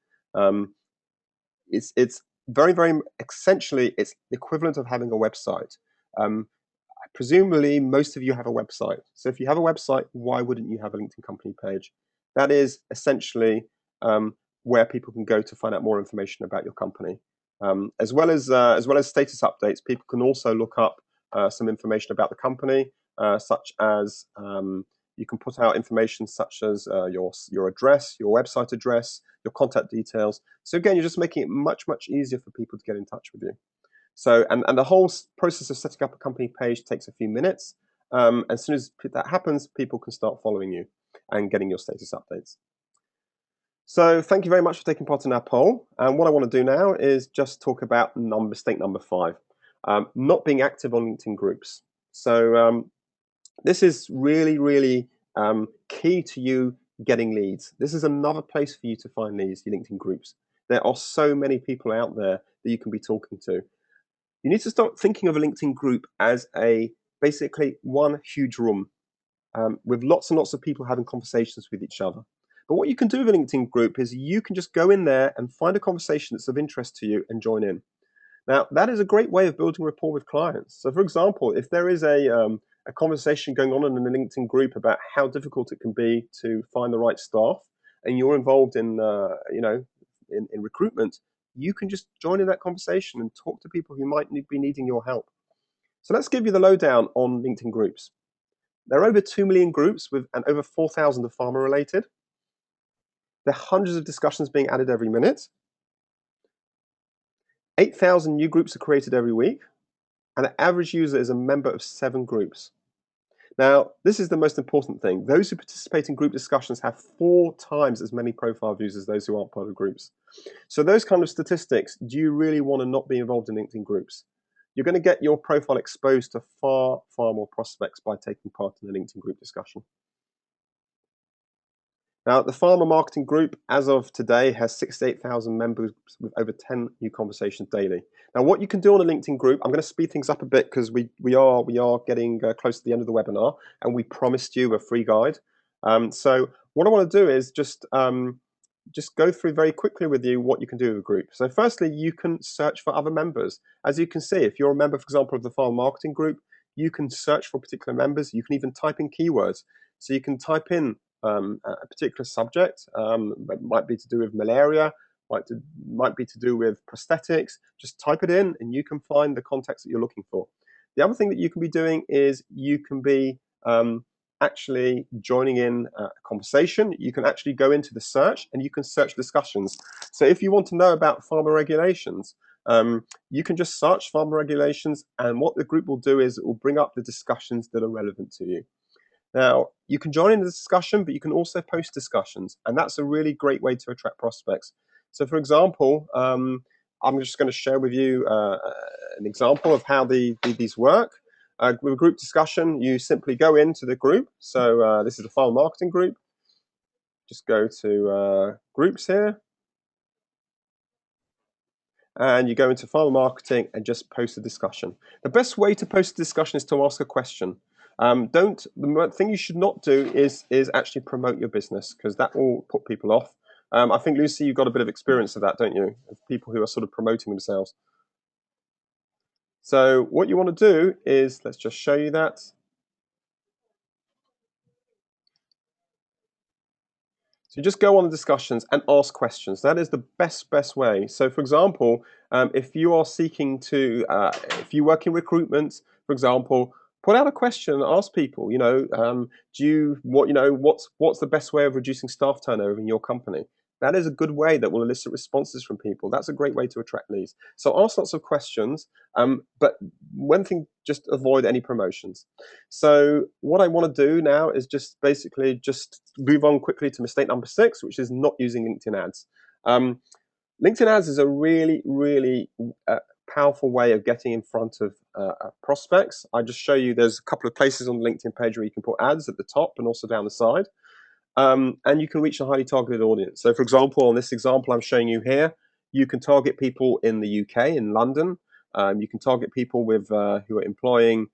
It's very, very essentially it's the equivalent of having a website. Presumably, most of you have a website. So if you have a website, why wouldn't you have a LinkedIn company page? That is essentially where people can go to find out more information about your company, as well as status updates. People can also look up some information about the company, such as you can put out information such as your address, your website address, your contact details. So again, you're just making it much, much easier for people to get in touch with you. So and the whole process of setting up a company page takes a few minutes. As soon as that happens, people can start following you and getting your status updates. So thank you very much for taking part in our poll. And what I want to do now is just talk about mistake number 5. not being active on LinkedIn groups. So this is really, really key to you getting leads. This is another place for you to find leads, your LinkedIn groups. There are so many people out there that you can be talking to. You need to start thinking of a LinkedIn group as basically one huge room with lots and lots of people having conversations with each other. But what you can do with a LinkedIn group is you can just go in there and find a conversation that's of interest to you and join in. Now, that is a great way of building rapport with clients. So, for example, if there is a conversation going on in a LinkedIn group about how difficult it can be to find the right staff, and you're involved in, in recruitment, you can just join in that conversation and talk to people who might be needing your help. So let's give you the lowdown on LinkedIn groups. There are over 2 million groups and over 4,000 are pharma related. There are hundreds of discussions being added every minute. 8,000 new groups are created every week, and the average user is a member of 7 groups. Now, this is the most important thing. Those who participate in group discussions have 4 times as many profile views as those who aren't part of groups. So those kind of statistics, do you really want to not be involved in LinkedIn groups? You're going to get your profile exposed to far, far more prospects by taking part in a LinkedIn group discussion. Now, the Pharma marketing group, as of today, has 68,000 members with over 10 new conversations daily. Now, what you can do on a LinkedIn group, I'm going to speed things up a bit because we are getting close to the end of the webinar, and we promised you a free guide. So what I want to do is just go through very quickly with you what you can do with a group. So firstly, you can search for other members. As you can see, if you're a member, for example, of the Pharma marketing group, you can search for particular members. You can even type in keywords. So you can type in a particular subject, that might be to do with malaria, might be to do with prosthetics. Just type it in and you can find the context that you're looking for. The other thing that you can be doing is you can be actually joining in a conversation. You can actually go into the search and you can search discussions. So if you want to know about pharma regulations, you can just search pharma regulations, and what the group will do is it will bring up the discussions that are relevant to you. Now, you can join in the discussion, but you can also post discussions, and that's a really great way to attract prospects. So, for example, I'm just going to share with you an example of how these work. With a group discussion, you simply go into the group. So this is the Pharma marketing group. Just go to groups here, and you go into Pharma marketing and just post a discussion. The best way to post a discussion is to ask a question. The thing you should not do is actually promote your business, because that will put people off. I think, Lucy, you've got a bit of experience of that, don't you? Of people who are sort of promoting themselves. So what you want to do is, let's just show you that. So you just go on the discussions and ask questions. That is the best way. So, for example, if you are seeking to, if you work in recruitment, for example, put out a question and ask people. What's the best way of reducing staff turnover in your company? That is a good way that will elicit responses from people. That's a great way to attract leads. So ask lots of questions, but one thing, just avoid any promotions. So what I want to do now is just basically just move on quickly to mistake number 6, which is not using LinkedIn ads. LinkedIn ads is a really, really powerful way of getting in front of prospects. I just show you there's a couple of places on the LinkedIn page where you can put ads at the top and also down the side. And you can reach a highly targeted audience. So, for example, on this example I'm showing you here, you can target people in the UK, in London. You can target people with who are employing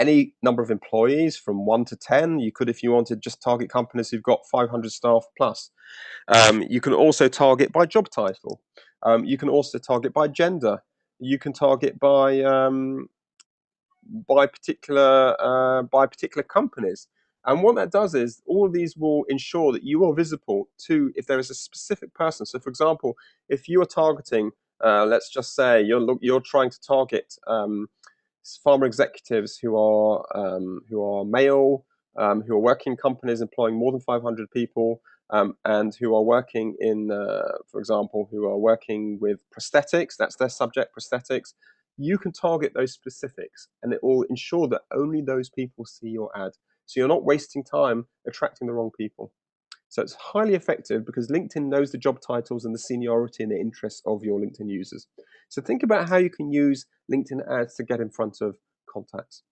any number of employees from 1 to 10. You could, if you wanted, just target companies who've got 500 staff plus. You can also target by job title. You can also target by gender. You can target by particular companies. And what that does is all of these will ensure that you are visible to, if there is a specific person. So, for example, if you are targeting, let's just say you're trying to target pharma executives who are male, who are working in companies employing more than 500 people, and who are working in, for example, who are working with prosthetics. That's their subject, prosthetics. You can target those specifics, and it will ensure that only those people see your ad. So you're not wasting time attracting the wrong people. So it's highly effective because LinkedIn knows the job titles and the seniority and the interests of your LinkedIn users. So think about how you can use LinkedIn ads to get in front of contacts.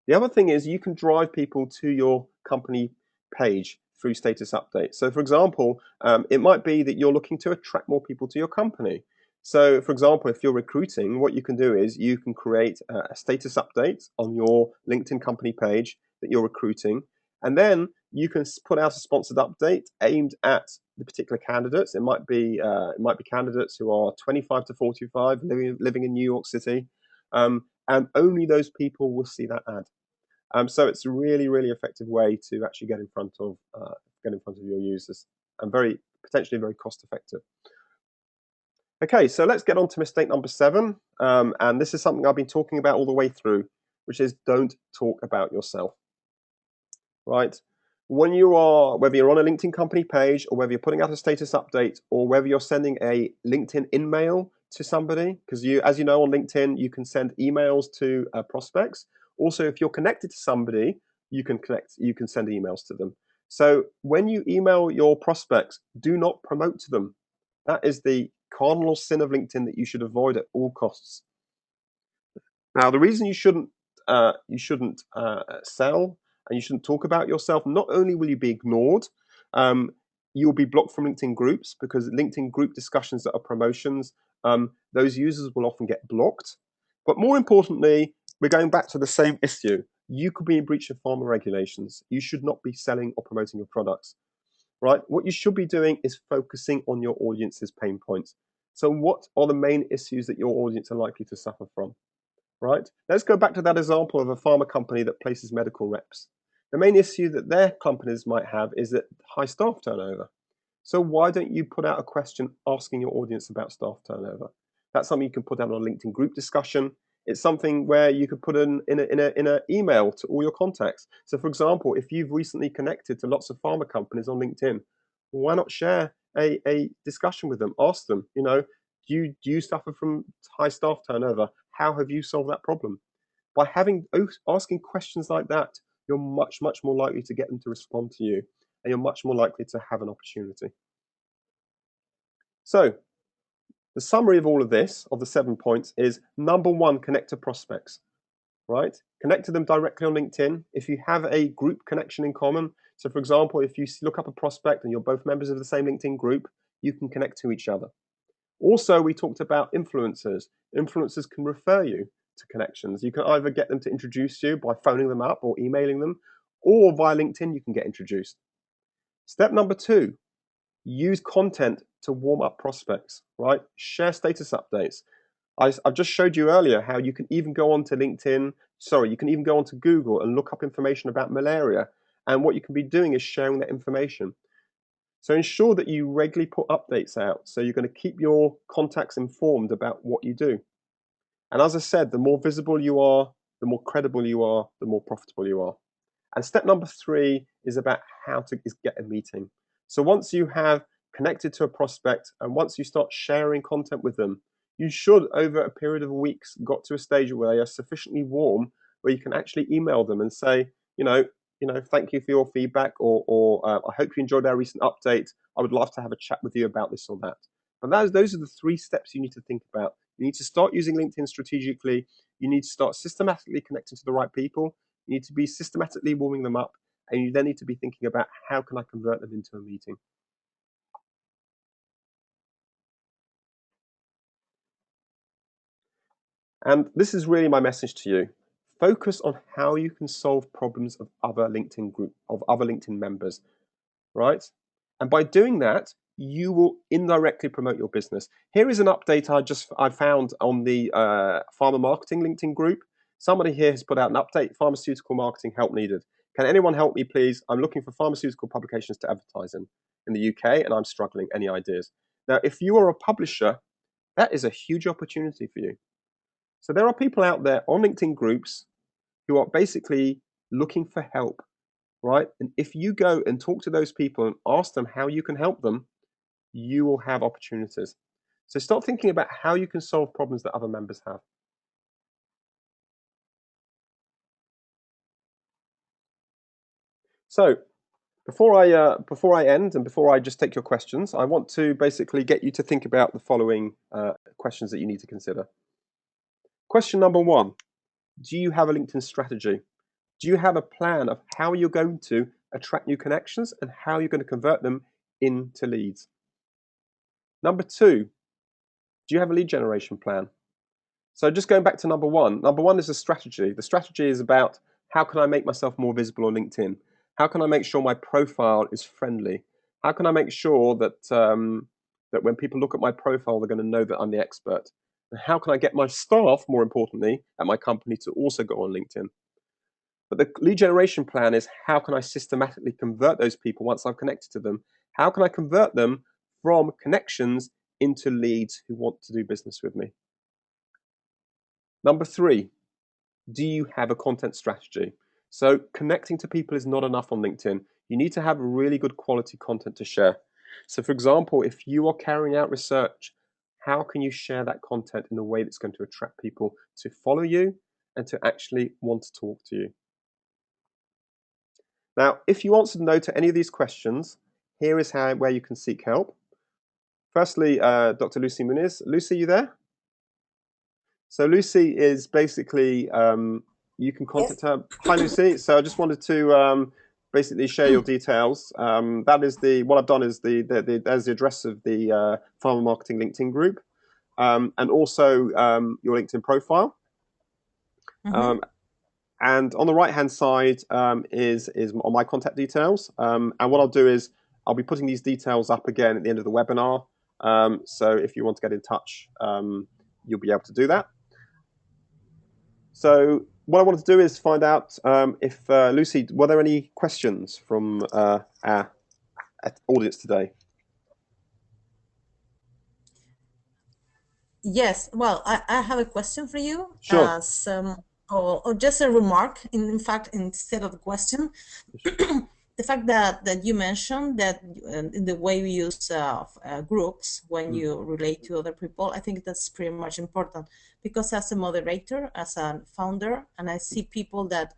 The other thing is you can drive people to your company page through status updates. So for example, it might be that you're looking to attract more people to your company. So for example, if you're recruiting, what you can do is you can create a status update on your LinkedIn company page that you're recruiting. And then you can put out a sponsored update aimed at the particular candidates. It might be candidates who are 25 to 45, living in New York City. And only those people will see that ad. So it's a really, really effective way to actually get in front of your users, and potentially very cost effective. Okay, so let's get on to mistake number 7, and this is something I've been talking about all the way through, which is don't talk about yourself. Right? When you are, whether you're on a LinkedIn company page, or whether you're putting out a status update, or whether you're sending a LinkedIn in-mail to somebody, because as you know, on LinkedIn, you can send emails to prospects. Also, if you're connected to somebody, you can send emails to them. So when you email your prospects, do not promote to them. That is the cardinal sin of LinkedIn that you should avoid at all costs. Now, the reason you shouldn't sell and you shouldn't talk about yourself, not only will you be ignored, you'll be blocked from LinkedIn groups, because LinkedIn group discussions that are promotions, those users will often get blocked. But more importantly, we're going back to the same issue. You could be in breach of pharma regulations. You should not be selling or promoting your products, right? What you should be doing is focusing on your audience's pain points. So what are the main issues that your audience are likely to suffer from? Right? Let's go back to that example of a pharma company that places medical reps. The main issue that their companies might have is that high staff turnover. So why don't you put out a question asking your audience about staff turnover? That's something you can put out on a LinkedIn group discussion. It's something where you could put in an email to all your contacts. So for example, if you've recently connected to lots of pharma companies on LinkedIn, why not share a discussion with them? Ask them, do you suffer from high staff turnover? How have you solved that problem? By asking questions like that, you're much, much more likely to get them to respond to you, and you're much more likely to have an opportunity. So the summary of all of this, of the 7 points, is number 1, connect to prospects, right? Connect to them directly on LinkedIn. If you have a group connection in common, so for example, if you look up a prospect and you're both members of the same LinkedIn group, you can connect to each other. Also, we talked about influencers. Influencers can refer you to connections. You can either get them to introduce you by phoning them up or emailing them, or via LinkedIn you can get introduced. Step number 2, use content to warm up prospects, right? Share status updates. I've just showed you earlier how you can even go onto you can even go onto Google and look up information about malaria. And what you can be doing is sharing that information. So ensure that you regularly put updates out. So you're going to keep your contacts informed about what you do. And as I said, the more visible you are, the more credible you are, the more profitable you are. And step number 3 is about how to get a meeting. So once you have connected to a prospect and once you start sharing content with them, you should, over a period of weeks, got to a stage where they are sufficiently warm where you can actually email them and say, thank you for your feedback, or I hope you enjoyed our recent update. I would love to have a chat with you about this or that. And those are the 3 steps you need to think about. You need to start using LinkedIn strategically. You need to start systematically connecting to the right people. You need to be systematically warming them up, and you then need to be thinking about how can I convert them into a meeting. And this is really my message to you. Focus on how you can solve problems of other LinkedIn members, right? And by doing that, you will indirectly promote your business. Here is an update I found on the Pharma Marketing LinkedIn group. Somebody here has put out an update: pharmaceutical marketing help needed. Can anyone help me, please? I'm looking for pharmaceutical publications to advertise in the UK, and I'm struggling. Any ideas? Now, if you are a publisher, that is a huge opportunity for you. So there are people out there on LinkedIn groups who are basically looking for help, right? And if you go and talk to those people and ask them how you can help them, you will have opportunities. So start thinking about how you can solve problems that other members have. So Before I end and before I just take your questions, I want to basically get you to think about the following questions that you need to consider. Question number one: do you have a LinkedIn strategy? Do you have a plan of how you're going to attract new connections and how you're going to convert them into leads? Number two: do you have a lead generation plan? So just going back to number one is a strategy. The strategy is about how can I make myself more visible on LinkedIn? How can I make sure my profile is friendly? How can I make sure that that when people look at my profile, they're going to know that I'm the expert? And how can I get my staff, more importantly, at my company to also go on LinkedIn? But the lead generation plan is how can I systematically convert those people once I've connected to them? How can I convert them from connections into leads who want to do business with me? Number three, do you have a content strategy? So connecting to people is not enough on LinkedIn. You need to have really good quality content to share. So for example, if you are carrying out research, how can you share that content in a way that's going to attract people to follow you and to actually want to talk to you? Now, if you answered no to any of these questions, here is where you can seek help. Firstly, Dr. Lucy Muniz. Lucy, you there? So Lucy is basically, you can contact her. Hi, Lucy. So I just wanted to basically share your details. That is what I've done is there's the address of the Pharma Marketing LinkedIn group, and also your LinkedIn profile. And on the right-hand side is on my contact details. And what I'll do is I'll be putting these details up again at the end of the webinar. So if you want to get in touch, you'll be able to do that. So what I wanted to do is find out if, Lucy, were there any questions from our audience today? Yes, well, I have a question for you. Sure. Or just a remark. In fact, instead of a question, the fact that you mentioned that in the way we use groups when you relate to other people, I think that's pretty much important, because as a moderator, as a founder, and I see people that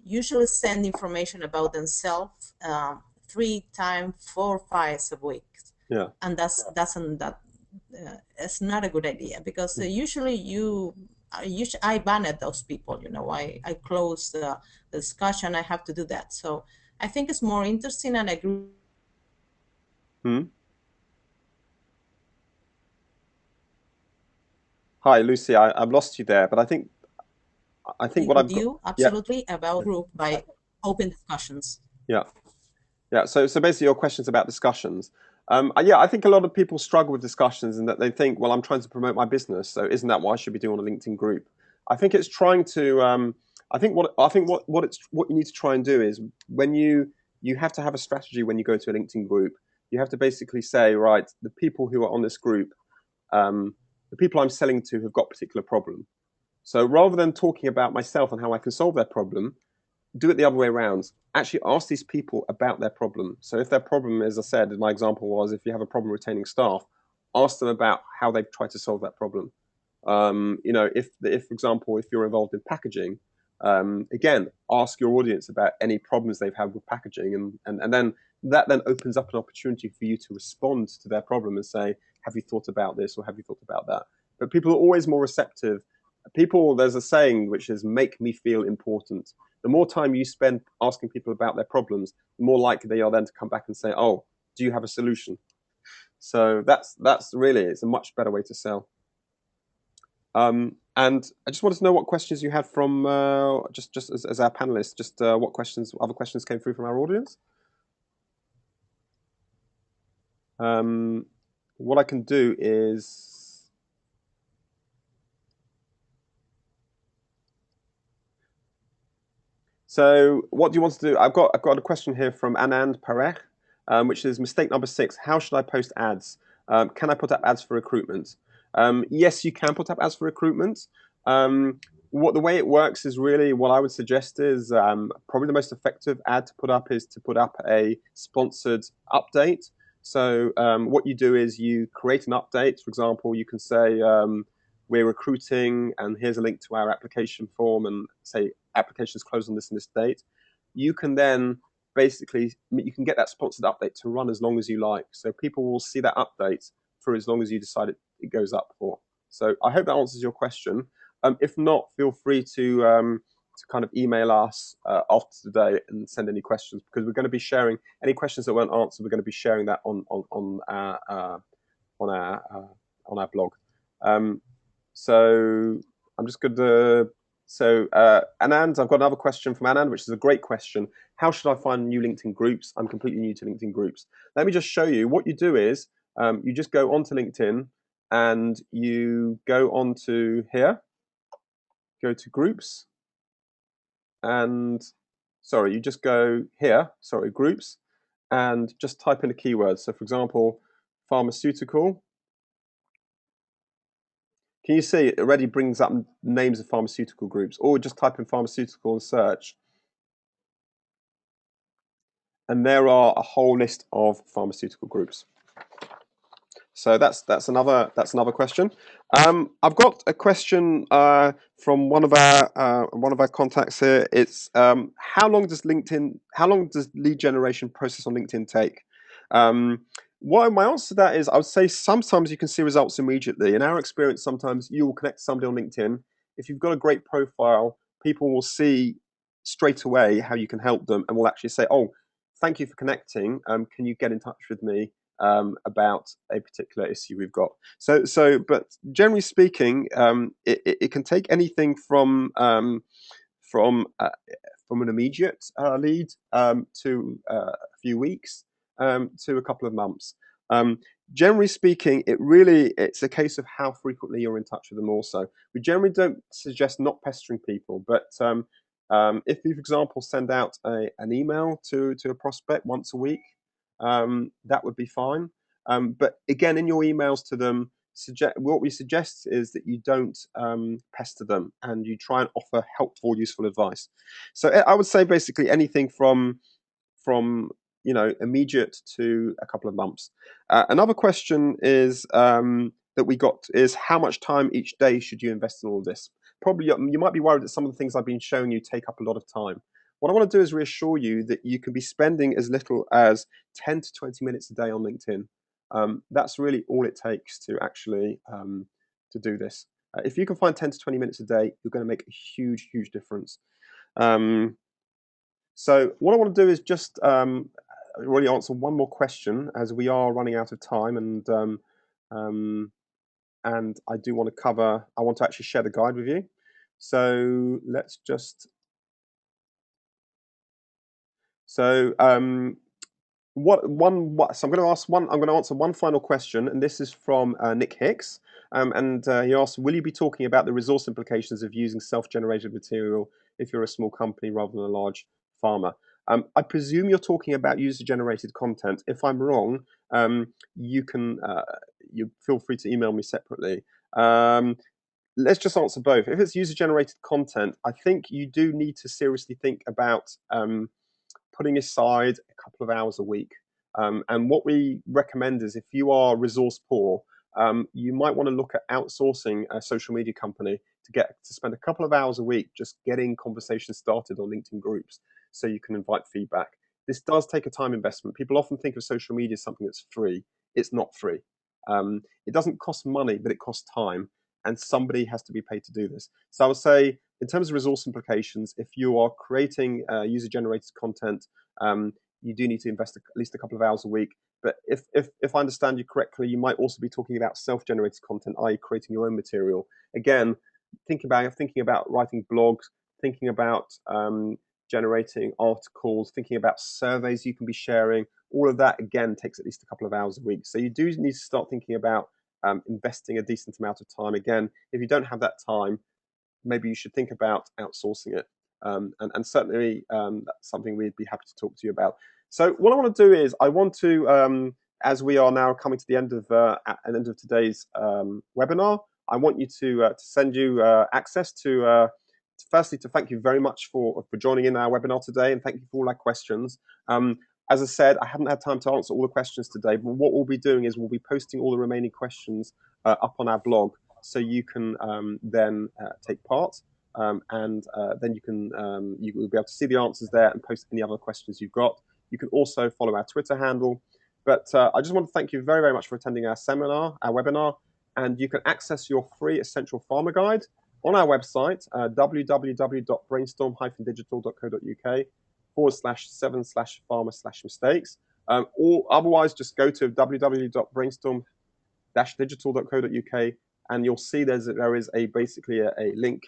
usually send information about themselves 3 times, 4, 5 a week. Yeah. And it's not a good idea, because usually I banned those people. I close the discussion. I have to do that. So I think it's more interesting and a group. Hi, Lucy. I've lost you there, but I think what I've With got. you absolutely about group by open discussions. Yeah. Yeah. So basically, your question's about discussions. Yeah, I think a lot of people struggle with discussions, and that they think, well, I'm trying to promote my business, so isn't that what I should be doing on a LinkedIn group? I think it's trying to. I think what you need to try and do is when you have to have a strategy when you go to a LinkedIn group. You have to basically say, right, the people who are on this group, the people I'm selling to have got a particular problem. So rather than talking about myself and how I can solve their problem, do it the other way around. Actually ask these people about their problem. So if their problem, as I said, my example was, if you have a problem retaining staff, ask them about how they've tried to solve that problem. If for example, if you're involved in packaging, again, ask your audience about any problems they've had with packaging, and then that then opens up an opportunity for you to respond to their problem and say, have you thought about this, or have you thought about that? But people are always more receptive. There's a saying which is, make me feel important. The more time you spend asking people about their problems, the more likely they are then to come back and say, oh, do you have a solution? So that's really, it's a much better way to sell. And I just wanted to know what questions you had from just as our panelists. Just what other questions came through from our audience. What I can do is. So what do you want to do? I've got a question here from Anand Parekh, which is mistake number 6. How should I post ads? Can I put up ads for recruitment? Yes, you can put up ads for recruitment. The way it works is really, what I would suggest is probably the most effective ad to put up is to put up a sponsored update. So what you do is you create an update. For example, you can say, we're recruiting, and here's a link to our application form, and say applications closed on this and this date. You can then basically you can get that sponsored update to run as long as you like. So people will see that update for as long as you decide it goes up for. So I hope that answers your question. If not, feel free to kind of email us after today and send any questions, because we're going to be sharing any questions that weren't answered. We're going to be sharing that on our blog. So I'm just going to. So Anand, I've got another question from Anand, which is a great question. How should I find new LinkedIn groups? I'm completely new to LinkedIn groups. Let me just show you. What you do is you just go onto LinkedIn and you go onto here, go to groups, and sorry, you just go here, sorry, groups, and just type in a keyword. So for example, pharmaceutical. Can you see it already brings up names of pharmaceutical groups? Or just type in pharmaceutical and search. And there are a whole list of pharmaceutical groups. So that's another question. I've got a question from one of our contacts here. It's how long does lead generation process on LinkedIn take? My answer to that is I would say sometimes you can see results immediately. In our experience, sometimes you will connect somebody on LinkedIn. If you've got a great profile, people will see straight away how you can help them and will actually say, "Oh, thank you for connecting. Can you get in touch with me about a particular issue we've got?" But generally speaking, it can take anything from an immediate lead to a few weeks to a couple of months. Generally speaking, it's a case of how frequently you're in touch with them. Also, we generally don't suggest not pestering people, but if you, for example, send out an email to a prospect once a week, that would be fine. But again, in your emails to them, what we suggest is that you don't pester them and you try and offer helpful, useful advice. So I would say basically anything from immediate to a couple of months. Another question is that we got is how much time each day should you invest in all of this? Probably you might be worried that some of the things I've been showing you take up a lot of time. What I want to do is reassure you that you can be spending as little as 10 to 20 minutes a day on LinkedIn. That's really all it takes to actually to do this. If you can find 10 to 20 minutes a day, you're going to make a huge, huge difference. So what I want to do is just really answer one more question, as we are running out of time, and I do want to I want to actually share the guide with you. So let's just. So so I'm going to answer one final question, and this is from Nick Hicks, and he asked, "Will you be talking about the resource implications of using self-generated material if you're a small company rather than a large pharma?" I presume you're talking about user-generated content. If I'm wrong, you feel free to email me separately. Let's just answer both. If it's user-generated content, I think you do need to seriously think about putting aside a couple of hours a week. And what we recommend is if you are resource poor, you might want to look at outsourcing a social media company to spend a couple of hours a week just getting conversations started on LinkedIn groups so you can invite feedback. This does take a time investment. People often think of social media as something that's free. It's not free. It doesn't cost money, but it costs time, and somebody has to be paid to do this. So I would say, in terms of resource implications, if you are creating user-generated content, you do need to invest at least a couple of hours a week. But if I understand you correctly, you might also be talking about self-generated content, i.e., creating your own material. Again, thinking about writing blogs, thinking about generating articles, thinking about surveys you can be sharing. All of that, again, takes at least a couple of hours a week. So you do need to start thinking about investing a decent amount of time. Again, if you don't have that time, maybe you should think about outsourcing it. And certainly that's something we'd be happy to talk to you about. So what I want to do is I want to, as we are now coming to the end of today's webinar, I want you to send you access to, firstly, to thank you very much for joining in our webinar today, and thank you for all our questions. As I said, I haven't had time to answer all the questions today, but what we'll be doing is we'll be posting all the remaining questions up on our blog, so you can then take part. and then you will be able to see the answers there and post any other questions you've got. You can also follow our Twitter handle. But I just want to thank you very, very much for attending our seminar, our webinar, and you can access your free Essential Pharma Guide on our website, www.brainstorm-digital.co.uk/7/pharma/mistakes. Or otherwise, just go to www.brainstorm-digital.co.uk and you'll see there is basically a link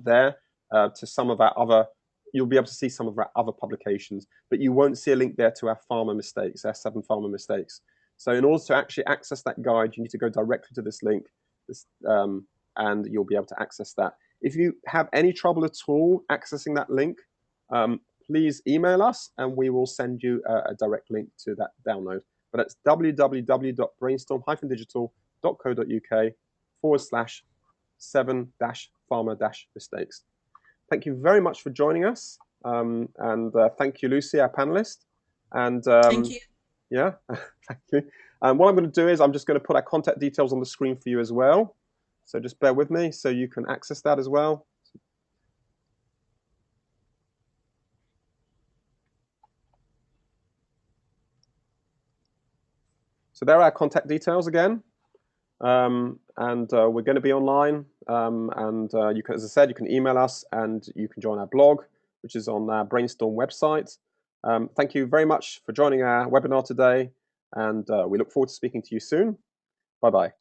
there to some of our other. You'll be able to see some of our other publications, but you won't see a link there to our pharma mistakes, our 7 pharma mistakes. So in order to actually access that guide, you need to go directly to this link, and you'll be able to access that. If you have any trouble at all accessing that link, please email us and we will send you a direct link to that download. But it's www.brainstorm-digital.co.uk/7-pharma-mistakes. Thank you very much for joining us. And thank you, Lucy, our panelist. And Thank you. yeah, thank you. And what I'm going to do is I'm just going to put our contact details on the screen for you as well. So just bear with me so you can access that as well. So there are our contact details again. And we're going to be online. You can, as I said, you can email us and you can join our blog, which is on our Brainstorm website. Thank you very much for joining our webinar today. And we look forward to speaking to you soon. Bye-bye.